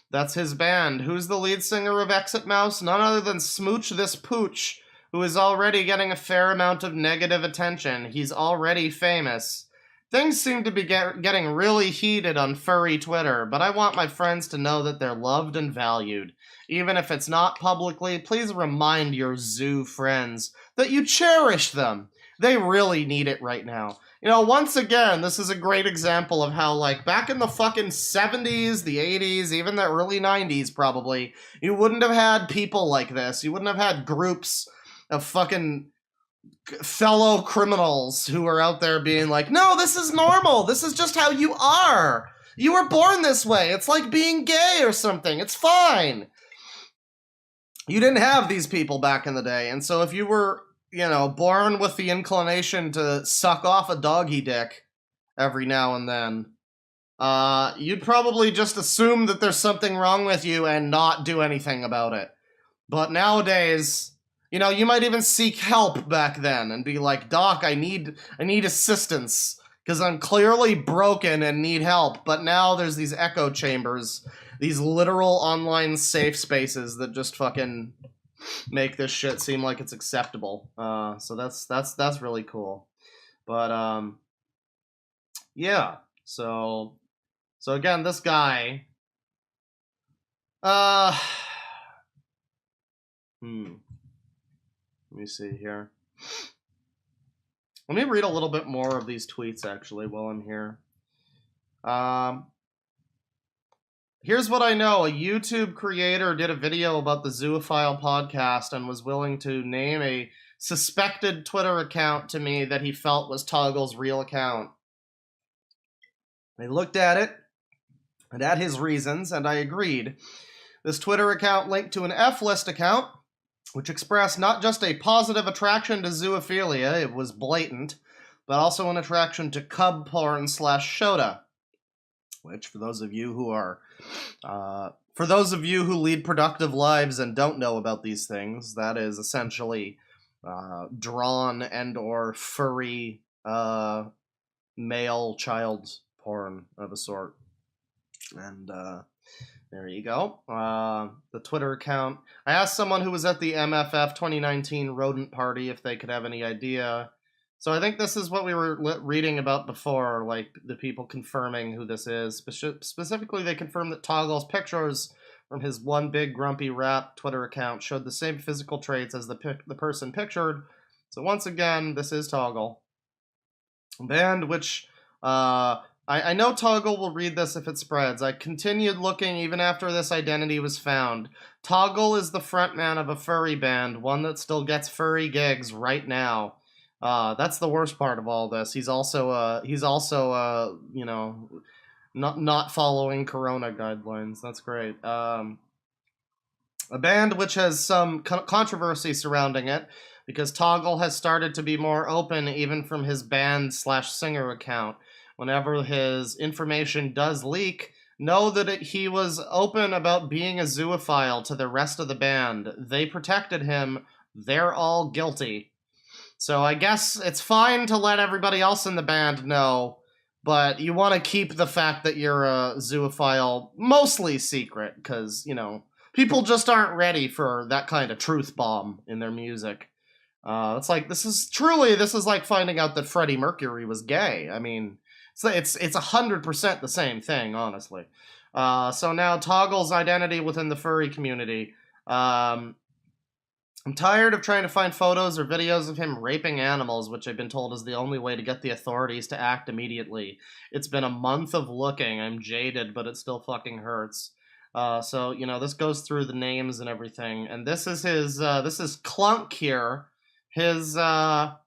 That's his band. Who's the lead singer of Exit Mouse? None other than Smooch This Pooch, who is already getting a fair amount of negative attention. He's already famous. Things seem to be getting really heated on furry Twitter, but I want my friends to know that they're loved and valued. Even if it's not publicly, please remind your zoo friends that you cherish them. They really need it right now. You know, once again, this is a great example of how, like, back in the fucking 70s, the 80s, even the early 90s probably, you wouldn't have had people like this. You wouldn't have had groups of fucking fellow criminals who are out there being like, no, this is normal. This is just how you are. You were born this way. It's like being gay or something. It's fine. You didn't have these people back in the day. And so if you were, you know, born with the inclination to suck off a doggy dick every now and then, you'd probably just assume that there's something wrong with you and not do anything about it. But nowadays, you know, you might even seek help back then and be like, Doc, I need assistance because I'm clearly broken and need help. But now there's these echo chambers, these literal online safe spaces that just fucking make this shit seem like it's acceptable. So that's really cool. But yeah. So again, this guy. Let me see here. Let me read a little bit more of these tweets, actually, while I'm here. Here's what I know. A YouTube creator did a video about the Zoophile podcast and was willing to name a suspected Twitter account to me that he felt was Toggle's real account. I looked at it and at his reasons, and I agreed. This Twitter account linked to an F-list account, which expressed not just a positive attraction to zoophilia, it was blatant, but also an attraction to cub porn / Shota, which, for those of you who lead productive lives and don't know about these things, that is essentially drawn and or furry male child porn of a sort. And there you go. The Twitter account. I asked someone who was at the MFF 2019 rodent party if they could have any idea. So I think this is what we were reading about before, like the people confirming who this is. Specifically, they confirmed that Toggle's pictures from his One Big Grumpy Rat Twitter account showed the same physical traits as the person pictured. So once again, this is Toggle. Band which... I know Toggle will read this if it spreads. I continued looking even after this identity was found. Toggle is the frontman of a furry band, one that still gets furry gigs right now. That's the worst part of all this. He's also you know, not following Corona guidelines. That's great. A band which has some controversy surrounding it, because Toggle has started to be more open even from his band / singer account. Whenever his information does leak, know that he was open about being a zoophile to the rest of the band. They protected him. They're all guilty. So I guess it's fine to let everybody else in the band know, but you want to keep the fact that you're a zoophile mostly secret, because, you know, people just aren't ready for that kind of truth bomb in their music. It's like, this is like finding out that Freddie Mercury was gay. I mean, it's 100% the same thing, honestly. So now Toggle's identity within the furry community. I'm tired of trying to find photos or videos of him raping animals, which I've been told is the only way to get the authorities to act immediately. It's been a month of looking. I'm jaded, but it still fucking hurts. So, you know, this goes through the names and everything. And this is this is Clunk here. His F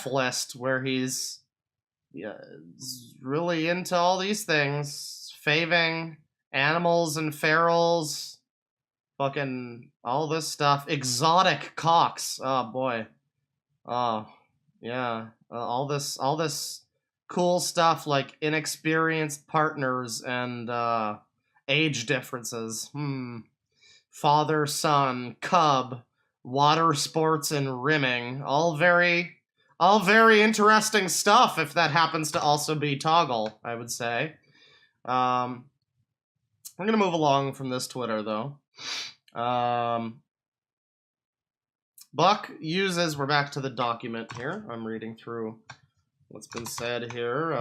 list, where he's really into all these things. Faving animals and ferals. Fucking all this stuff. Exotic cocks. Oh, boy. Oh, yeah. All this cool stuff like inexperienced partners and age differences. Father, son, cub, water sports, and rimming. All very interesting stuff, if that happens to also be Toggle, I would say. I'm gonna move along from this Twitter, though. Buck uses, we're back to the document here. I'm reading through what's been said here.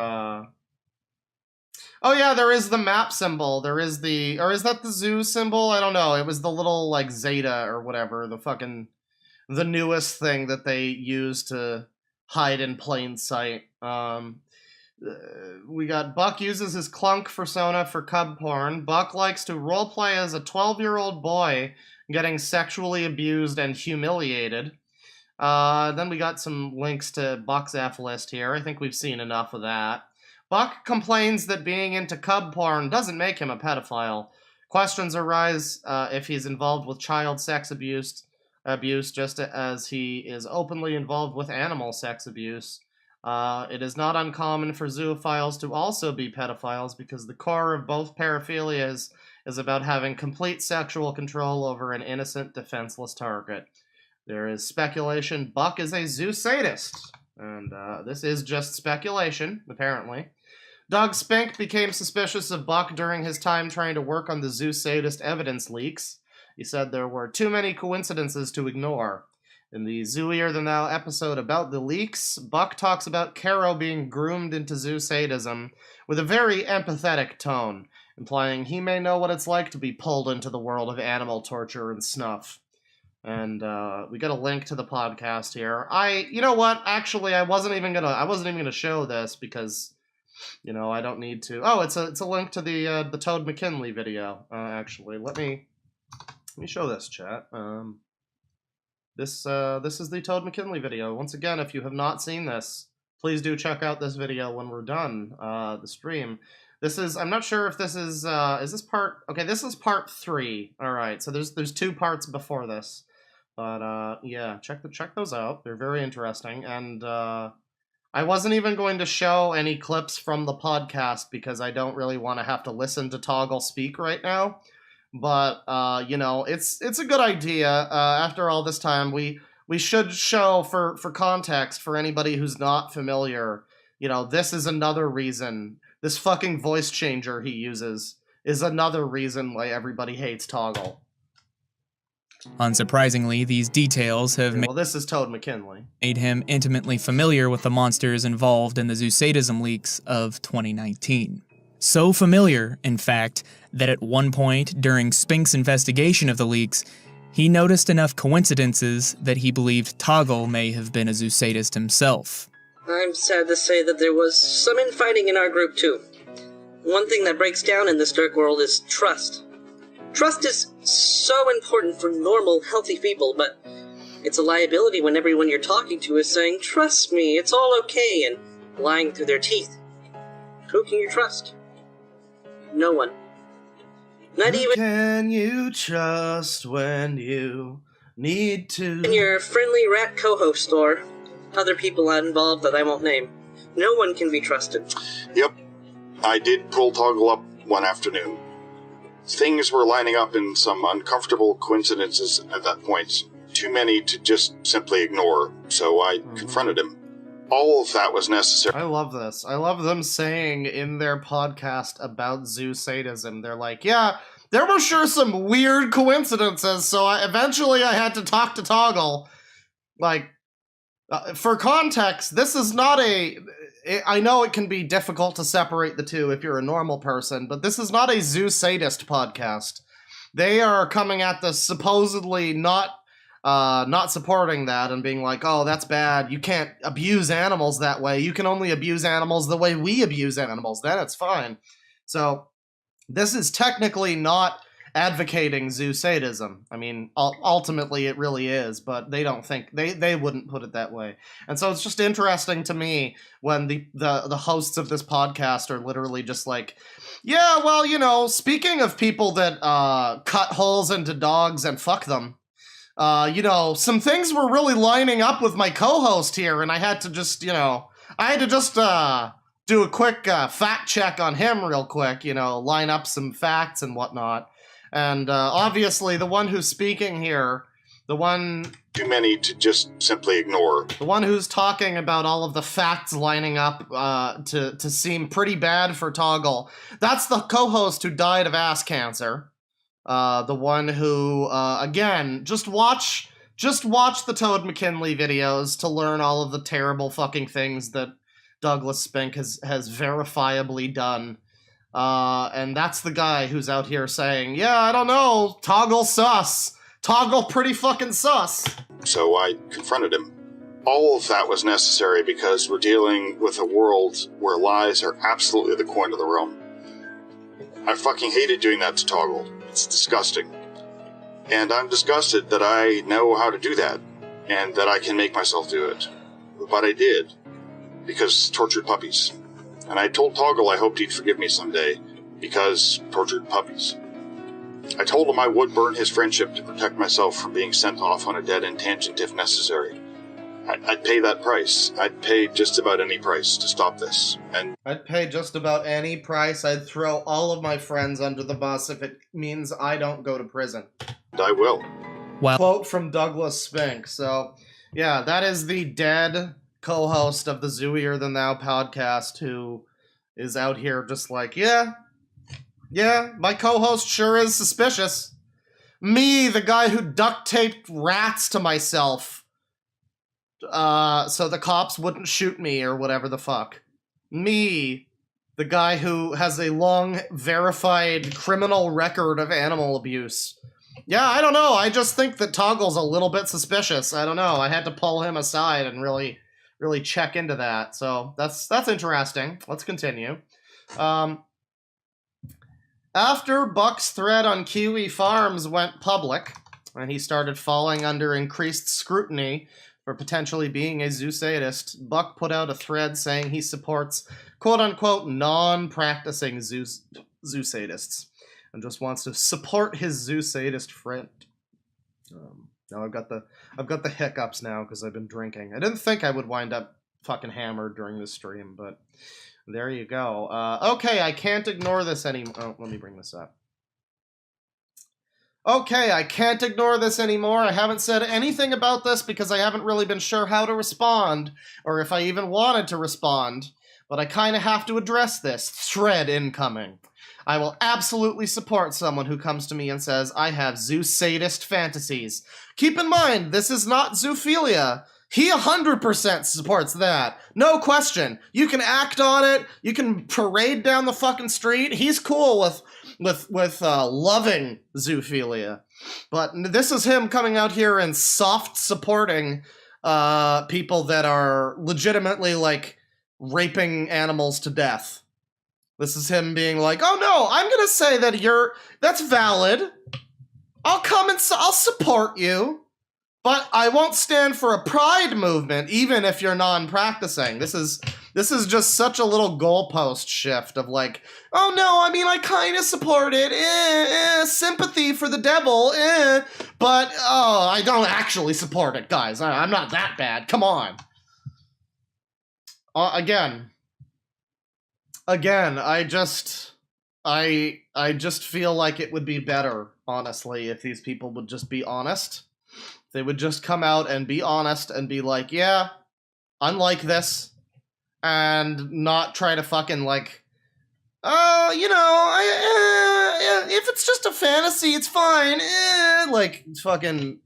Oh yeah, there is the map symbol. There is the, or is that the zoo symbol? I don't know. It was the little, like, Zeta or whatever, the newest thing that they use to hide in plain sight. We got Buck uses his Clunk persona for cub porn. Buck likes to roleplay as a 12-year-old boy getting sexually abused and humiliated. Then we got some links to Buck's F list here. I think we've seen enough of that. Buck complains that being into cub porn doesn't make him a pedophile. Questions arise if he's involved with child sex abuse, just as he is openly involved with animal sex abuse. It is not uncommon for zoophiles to also be pedophiles because the core of both paraphilias is about having complete sexual control over an innocent, defenseless target. There is speculation Buck is a zoo sadist, and this is just speculation, apparently. Doug Spink became suspicious of Buck during his time trying to work on the zoo sadist evidence leaks. He said there were too many coincidences to ignore. In the Zooier Than Thou episode about the leaks, Buck talks about Caro being groomed into zoo sadism with a very empathetic tone, implying he may know what it's like to be pulled into the world of animal torture and snuff. And we got a link to the podcast here. You know what? Actually, I wasn't even gonna show this because, you know, I don't need to. Oh, it's a link to the Toad McKinley video. Actually, let me show this, chat. This is the Toad McKinley video. Once again, if you have not seen this, please do check out this video when we're done the stream. This is, I'm not sure if this is this part, okay, this is part 3. All right, so there's 2 parts before this. But yeah, check those out. They're very interesting. And I wasn't even going to show any clips from the podcast because I don't really want to have to listen to Toggle speak right now. But, you know, it's a good idea. After all this time, we should show, for context, for anybody who's not familiar, you know, this is another reason, this fucking voice changer he uses is another reason why everybody hates Toggle. Unsurprisingly, these details have this is Toad McKinley. Made him intimately familiar with the monsters involved in the zoosadism leaks of 2019. So familiar, in fact, that at one point during Spink's investigation of the leaks, he noticed enough coincidences that he believed Toggle may have been a zoosadist himself. I'm sad to say that there was some infighting in our group too. One thing that breaks down in this dark world is trust. Trust is so important for normal, healthy people, but it's a liability when everyone you're talking to is saying, "Trust me, it's all okay," and lying through their teeth. Who can you trust? No one. Not even can you trust when you need to. Your friendly rat co-host or other people involved that I won't name. No one can be trusted. Yep. I did pull Toggle up one afternoon. Things were lining up in some uncomfortable coincidences at that point. Too many to just simply ignore, so I confronted him. All of that was necessary. I love this. I love them saying in their podcast about zoo sadism, they're like, yeah, there were sure some weird coincidences, so eventually I had to talk to Toggle. Like, for context, this is not I know it can be difficult to separate the two if you're a normal person, but this is not a zoo sadist podcast. They are coming at this supposedly not supporting that and being like, oh, that's bad. You can't abuse animals that way. You can only abuse animals the way we abuse animals. Then it's fine. So this is technically not advocating zoo sadism. I mean, ultimately it really is, but they don't think they wouldn't put it that way. And so it's just interesting to me when the hosts of this podcast are literally just like, yeah, well, you know, speaking of people that cut holes into dogs and fuck them, you know, some things were really lining up with my co-host here, and I had to just do a quick fact check on him real quick, you know, line up some facts and whatnot. And obviously the one who's speaking here, the one... Too many to just simply ignore. The one who's talking about all of the facts lining up to seem pretty bad for Toggle, that's the co-host who died of ass cancer. The one who, again, just watch the Toad McKinley videos to learn all of the terrible fucking things that Douglas Spink has verifiably done. And that's the guy who's out here saying, yeah, I don't know, Toggle sus. Toggle pretty fucking sus. So I confronted him. All of that was necessary because we're dealing with a world where lies are absolutely the coin of the realm. I fucking hated doing that to Toggle. It's disgusting. And I'm disgusted that I know how to do that, and that I can make myself do it. But I did, because tortured puppies. And I told Toggle I hoped he'd forgive me someday, because tortured puppies. I told him I would burn his friendship to protect myself from being sent off on a dead-end tangent if necessary. I'd pay that price. I'd pay just about any price to stop this. And I'd pay just about any price. I'd throw all of my friends under the bus if it means I don't go to prison. I will. Well, Quote from Douglas Spink. So, yeah, that is the dead co-host of the Zooier Than Thou podcast who is out here just like, yeah, my co-host sure is suspicious. Me, the guy who duct taped rats to myself so the cops wouldn't shoot me or whatever the fuck. Me, the guy who has a long, verified criminal record of animal abuse. Yeah, I don't know. I just think that Toggle's a little bit suspicious. I don't know. I had to pull him aside and really check into that. So that's interesting. Let's continue. After Buck's thread on Kiwi Farms went public, and he started falling under increased scrutiny for potentially being a zoo sadist, Buck put out a thread saying he supports quote-unquote non-practicing zoo sadists and just wants to support his zoo sadist friend. Now I've got the hiccups now because I've been drinking. I didn't think I would wind up fucking hammered during this stream, but there you go. Okay, I can't ignore this anymore. Oh, let me bring this up. Okay, I can't ignore this anymore. I haven't said anything about this because I haven't really been sure how to respond, or if I even wanted to respond, but I kind of have to address this. Thread incoming. I will absolutely support someone who comes to me and says, I have zoo sadist fantasies. Keep in mind, this is not zoophilia. He 100% supports that. No question. You can act on it. You can parade down the fucking street. He's cool with loving zoophilia. But this is him coming out here and soft supporting people that are legitimately, like, raping animals to death. This is him being like, oh no, I'm gonna say that that's valid. I'll support you. But I won't stand for a pride movement, even if you're non-practicing. This is just such a little goalpost shift of like, oh no, I mean, I kind of support it, sympathy for the devil, but, oh, I don't actually support it, guys. I'm not that bad. Come on. Again, I just feel like it would be better, honestly, if these people would just be honest. They would just come out and be honest and be like, yeah, I'm like this, and not try to fucking like, oh, you know, if it's just a fantasy, it's fine, like fucking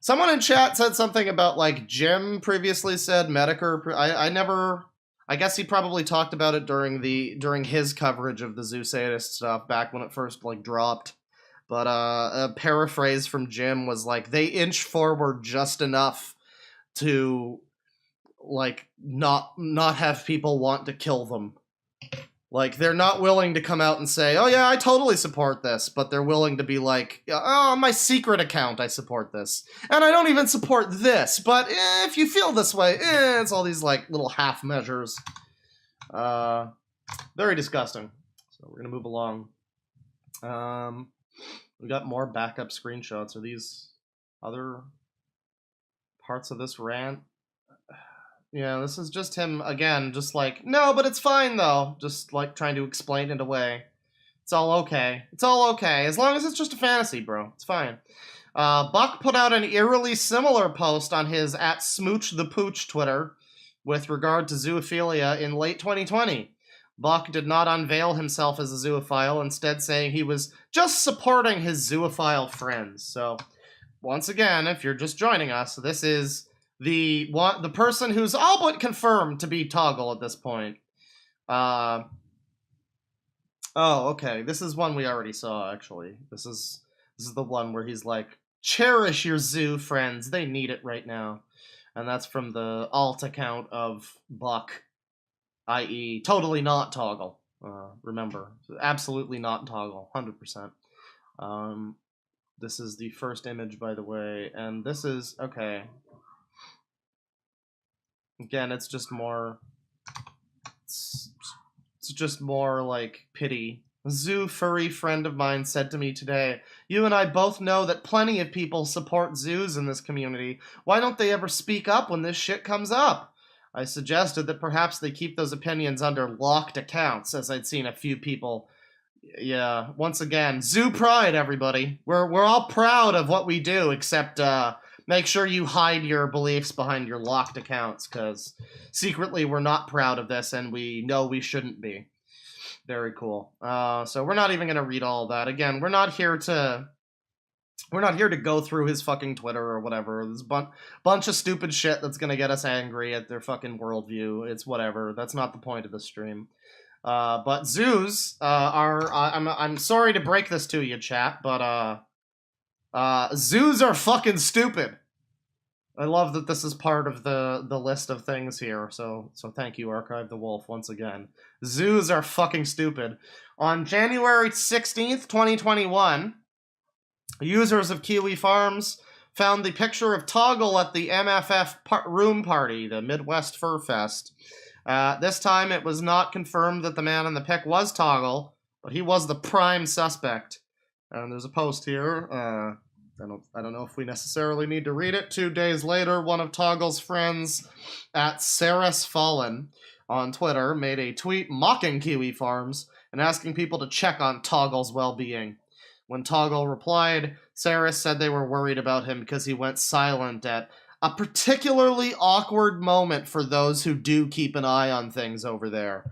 Someone in chat said something about, like, Jim previously said Medicare. I guess he probably talked about it during his coverage of the Zoo Sadist stuff back when it first, like, dropped. But a paraphrase from Jim was like, they inch forward just enough to, like, not have people want to kill them. Like, they're not willing to come out and say, oh yeah, I totally support this, but they're willing to be like, oh, on my secret account, I support this. And I don't even support this, but if you feel this way, it's all these, like, little half measures. Very disgusting. So we're gonna move along. We got more backup screenshots. Are these other parts of this rant? Yeah, this is just him, again, just like, no, but it's fine, though. Just, like, trying to explain it away. It's all okay. It's all okay. As long as it's just a fantasy, bro. It's fine. Buck put out an eerily similar post on his @SmoochThePooch Twitter with regard to zoophilia in late 2020. Buck did not unveil himself as a zoophile, instead saying he was just supporting his zoophile friends. So, once again, if you're just joining us, this is the person who's all but confirmed to be Toggle at this point. Oh, okay. This is one we already saw, actually. This is the one where he's like, cherish your zoo friends. They need it right now. And that's from the alt account of Buck, i.e. totally not Toggle. Remember, absolutely not Toggle, 100%. This is the first image, by the way, and this is, okay. Again, it's just more, it's just more like pity. A zoo furry friend of mine said to me today, you and I both know that plenty of people support zoos in this community. Why don't they ever speak up when this shit comes up? I suggested that perhaps they keep those opinions under locked accounts, as I'd seen a few people. Yeah, once again, zoo pride, everybody. We're all proud of what we do, except, make sure you hide your beliefs behind your locked accounts, because secretly we're not proud of this, and we know we shouldn't be. Very cool. So we're not even going to read all that. Again, we're not here to go through his fucking Twitter or whatever. There's a bunch of stupid shit that's going to get us angry at their fucking worldview. It's whatever. That's not the point of the stream. But zoos are... I'm sorry to break this to you, chat, but... zoos are fucking stupid. I love that this is part of the list of things here, so thank you, Archive the Wolf, once again. Zoos are fucking stupid. On January 16th, 2021, users of Kiwi Farms found the picture of Toggle at the MFF room party, the Midwest Fur Fest. This time, it was not confirmed that the man in the pic was Toggle, but he was the prime suspect. And there's a post here. I don't know if we necessarily need to read it. 2 days later, one of Toggle's friends @SarasFallen on Twitter made a tweet mocking Kiwi Farms and asking people to check on Toggle's well-being. When Toggle replied, Saras said they were worried about him because he went silent at a particularly awkward moment for those who do keep an eye on things over there.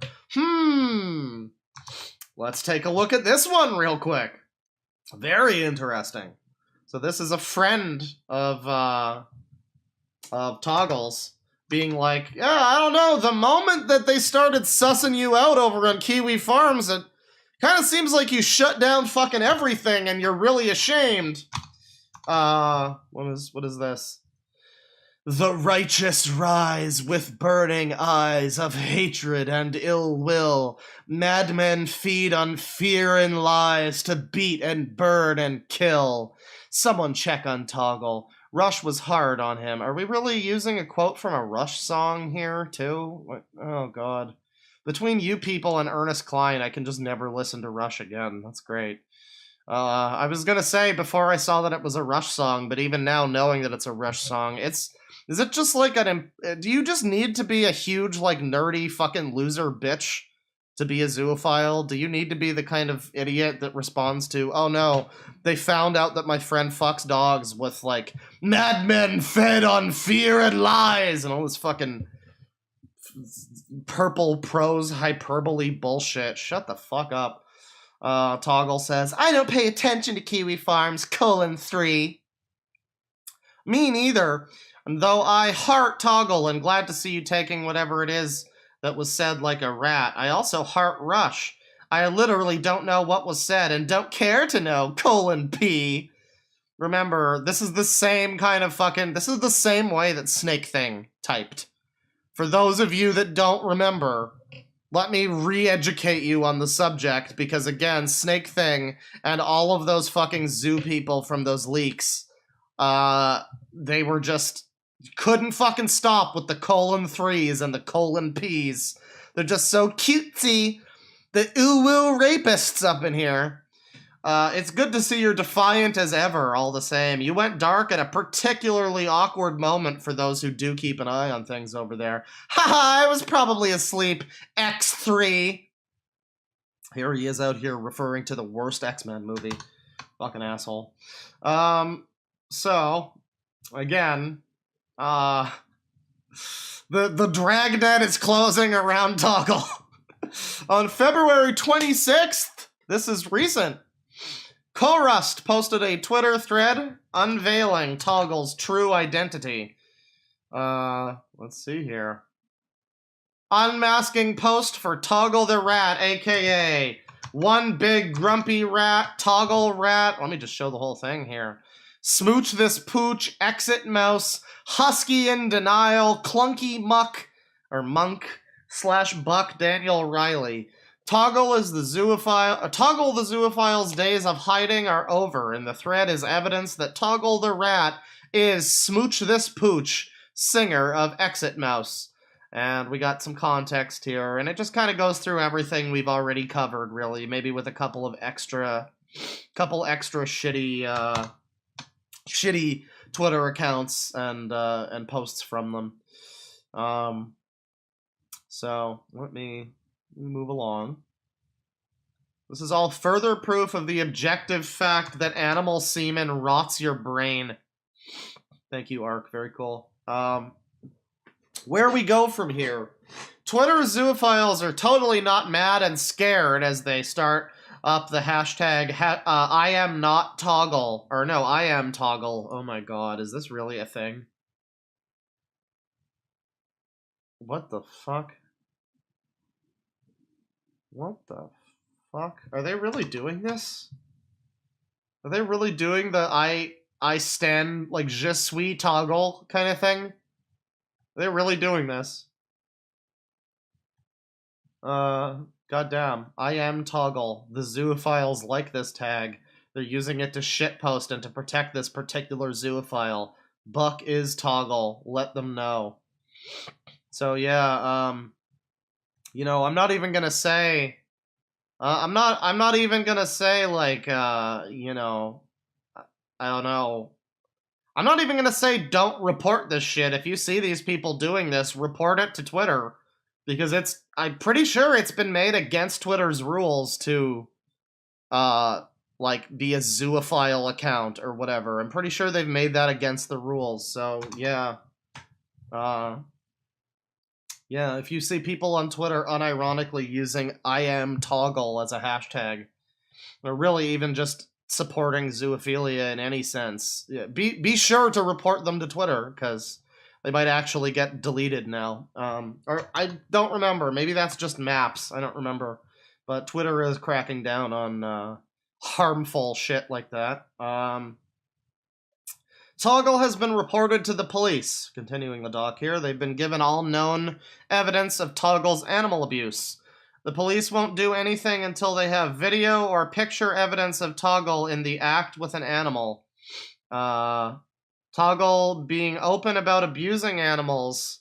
Let's take a look at this one real quick. Very interesting. So this is a friend of Toggle's being like, yeah, I don't know, the moment that they started sussing you out over on Kiwi Farms, it kind of seems like you shut down fucking everything and you're really ashamed. What is this? The righteous rise with burning eyes of hatred and ill will. Madmen feed on fear and lies to beat and burn and kill. Someone check on Toggle. Rush was hard on him. Are we really using a quote from a Rush song here, too? What? Oh, God. Between you people and Ernest Cline, I can just never listen to Rush again. That's great. I was gonna say before I saw that it was a Rush song, but even now knowing that it's a Rush song, is it just like do you just need to be a huge, like, nerdy fucking loser bitch to be a zoophile? Do you need to be the kind of idiot that responds to, oh no, they found out that my friend fucks dogs with, like, madmen fed on fear and lies and all this fucking purple prose hyperbole bullshit? Shut the fuck up. Toggle says, I don't pay attention to Kiwi Farms, :3. Me neither. And though I heart Toggle and glad to see you taking whatever it is that was said like a rat, I also heart Rush. I literally don't know what was said and don't care to know, P. Remember, this is the same kind of this is the same way that Snake Thing typed. For those of you that don't remember, let me re-educate you on the subject, because again, Snake Thing and all of those fucking zoo people from those leaks, they were just, couldn't fucking stop with the :3s and the :Ps. They're just so cutesy. The ooh-woo rapists up in here. It's good to see you're defiant as ever, all the same. You went dark at a particularly awkward moment for those who do keep an eye on things over there. Haha, I was probably asleep, X3. Here he is out here referring to the worst X-Men movie. Fucking asshole. So, again, the dragnet is closing around Toggle. On February 26th, this is recent, Korust posted a Twitter thread unveiling Toggle's true identity. Let's see here. Unmasking post for Toggle the Rat, aka one big grumpy rat, Toggle Rat. Let me just show the whole thing here. Smooch this pooch, exit mouse, husky in denial, clunky muck, or monk, / Buck Daniel Riley. Toggle the zoophile's days of hiding are over, and the thread is evidence that Toggle the Rat is Smooch This Pooch, singer of Exit Mouse. And we got some context here, and it just kind of goes through everything we've already covered, really, maybe with a couple extra shitty Twitter accounts and posts from them. So let me move along. This is all further proof of the objective fact that animal semen rots your brain. Thank you, Ark. Very cool. Where we go from here. Twitter zoophiles are totally not mad and scared as they start up the hashtag I am not Toggle. Or no, I am Toggle. Oh my god, is this really a thing? What the fuck? What the fuck? Are they really doing this? Are they really doing the I stand, like, je suis Toggle kind of thing? Are they really doing this? Goddamn. I am Toggle. The zoophiles like this tag. They're using it to shitpost and to protect this particular zoophile. Buck is Toggle. Let them know. So yeah, you know, I'm not even gonna say, I'm not even gonna say, like, you know, I don't know. I'm not even gonna say don't report this shit. If you see these people doing this, report it to Twitter. Because I'm pretty sure it's been made against Twitter's rules to, like, be a zoophile account or whatever. I'm pretty sure they've made that against the rules, so, yeah. Yeah, if you see people on Twitter unironically using I am Toggle as a hashtag, they're really even just supporting zoophilia in any sense. Yeah, be sure to report them to Twitter, because they might actually get deleted now. Or I don't remember. Maybe that's just maps. I don't remember. But Twitter is cracking down on harmful shit like that. Toggle has been reported to the police. Continuing the doc here, they've been given all known evidence of Toggle's animal abuse. The police won't do anything until they have video or picture evidence of Toggle in the act with an animal. Toggle being open about abusing animals,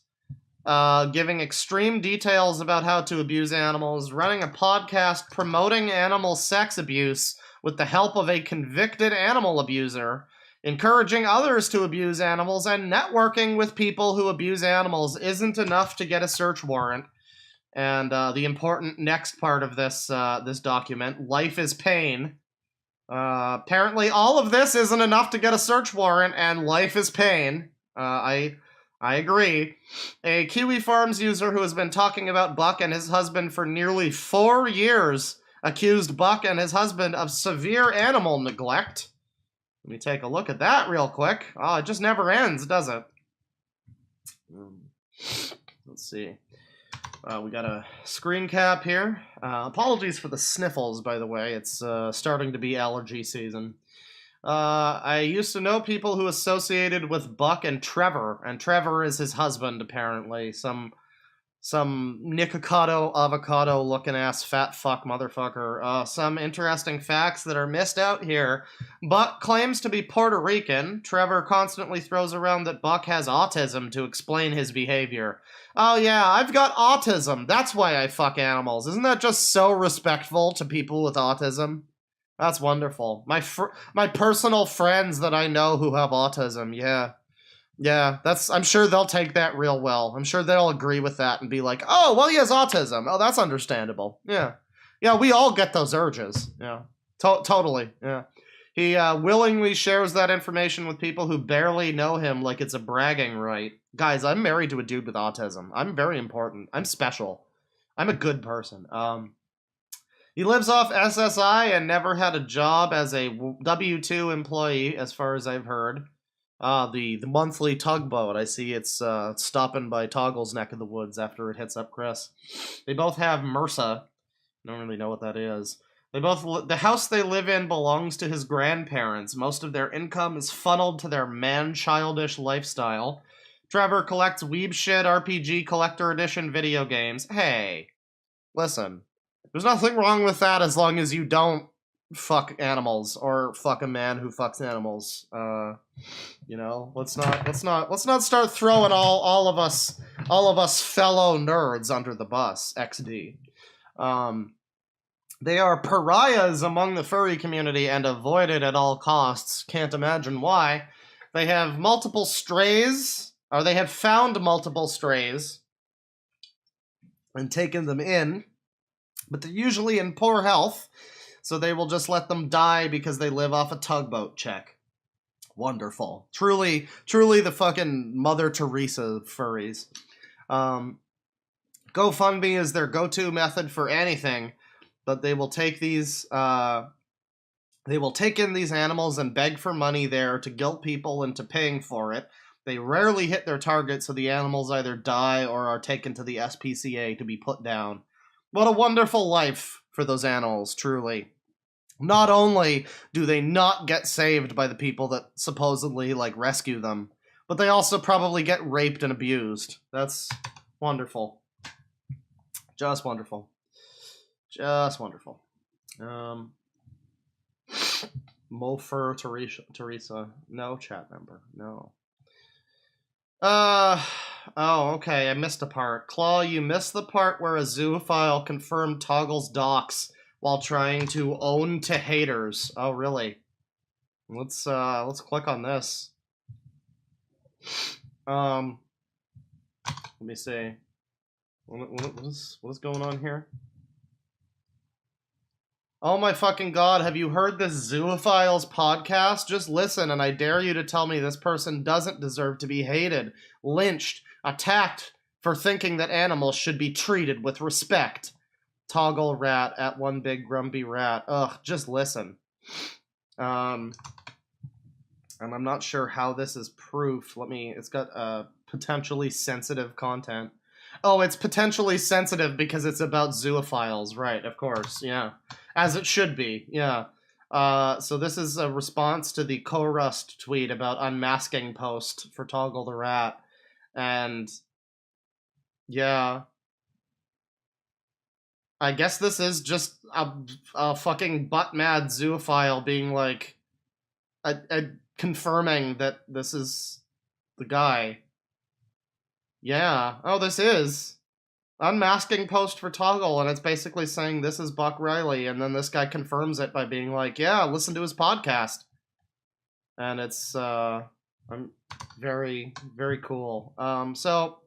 giving extreme details about how to abuse animals, running a podcast promoting animal sex abuse with the help of a convicted animal abuser, encouraging others to abuse animals, and networking with people who abuse animals isn't enough to get a search warrant. And the important next part of this document, life is pain. Apparently all of this isn't enough to get a search warrant, and life is pain. I agree. A Kiwi Farms user who has been talking about Buck and his husband for nearly 4 years accused Buck and his husband of severe animal neglect. Let me take a look at that real quick. Oh, it just never ends, does it? Let's see. We got a screen cap here. Apologies for the sniffles, by the way. It's starting to be allergy season. I used to know people who associated with Buck and Trevor is his husband, apparently. Some Nikocado avocado looking ass fat fuck motherfucker. Some interesting facts that are missed out here. Buck claims to be Puerto Rican. Trevor constantly throws around that Buck has autism to explain his behavior. Oh yeah, I've got autism. That's why I fuck animals. Isn't that just so respectful to people with autism? That's wonderful. My personal friends that I know who have autism, yeah. Yeah, I'm sure they'll take that real well. I'm sure they'll agree with that and be like, oh, well, he has autism. Oh, that's understandable. Yeah. Yeah, we all get those urges. Yeah. Totally. Yeah. He willingly shares that information with people who barely know him like it's a bragging right. Guys, I'm married to a dude with autism. I'm very important. I'm special. I'm a good person. He lives off SSI and never had a job as a W-2 employee, as far as I've heard. The monthly tugboat. I see it's stopping by Toggle's neck of the woods after it hits up Chris. They both have MRSA. I don't really know what that is. The house they live in belongs to his grandparents. Most of their income is funneled to their man-childish lifestyle. Trevor collects weeb shit RPG collector edition video games. Hey, listen. There's nothing wrong with that as long as you don't fuck animals or fuck a man who fucks animals. You know, let's not start throwing all of us fellow nerds under the bus. XD. They are pariahs among the furry community and avoided at all costs. Can't imagine why. They have multiple strays, or they have found multiple strays and taken them in, but they're usually in poor health, so they will just let them die because they live off a tugboat check. Wonderful. Truly the fucking Mother Teresa of furries. GoFundMe is their go-to method for anything, but they will take these, they will take in these animals and beg for money there to guilt people into paying for it. They rarely hit their target, so the animals either die or are taken to the SPCA to be put down. What a wonderful life for those animals, truly. Not only do they not get saved by the people that supposedly, like, rescue them, but they also probably get raped and abused. That's wonderful. Just wonderful. Just wonderful. Mofer Teresa. No chat member. No. Oh, okay, I missed a part. Claw, you missed the part where a zoophile confirmed Toggle's docs while trying to own to haters. Oh, really? Let's click on this. Let me see. What is going on here? Oh my fucking god, have you heard this Zoophiles podcast? Just listen, and I dare you to tell me this person doesn't deserve to be hated, lynched, attacked for thinking that animals should be treated with respect. Toggle rat at one big grumpy rat. Ugh, just listen. And I'm not sure how this is proof. It's got potentially sensitive content. Oh, it's potentially sensitive because it's about zoophiles, right, of course, yeah. As it should be, yeah. So this is a response to the Korust tweet about unmasking post for Toggle the Rat. And, yeah. I guess this is just a fucking butt-mad zoophile being like, confirming that this is the guy. Yeah. Oh, this is. Unmasking post for Toggle, and it's basically saying this is Buck Riley, and then this guy confirms it by being like, yeah, listen to his podcast. And it's, very, very cool. So,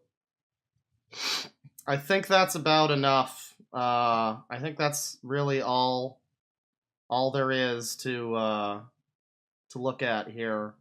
I think that's about enough. I think that's really all there is to look at here.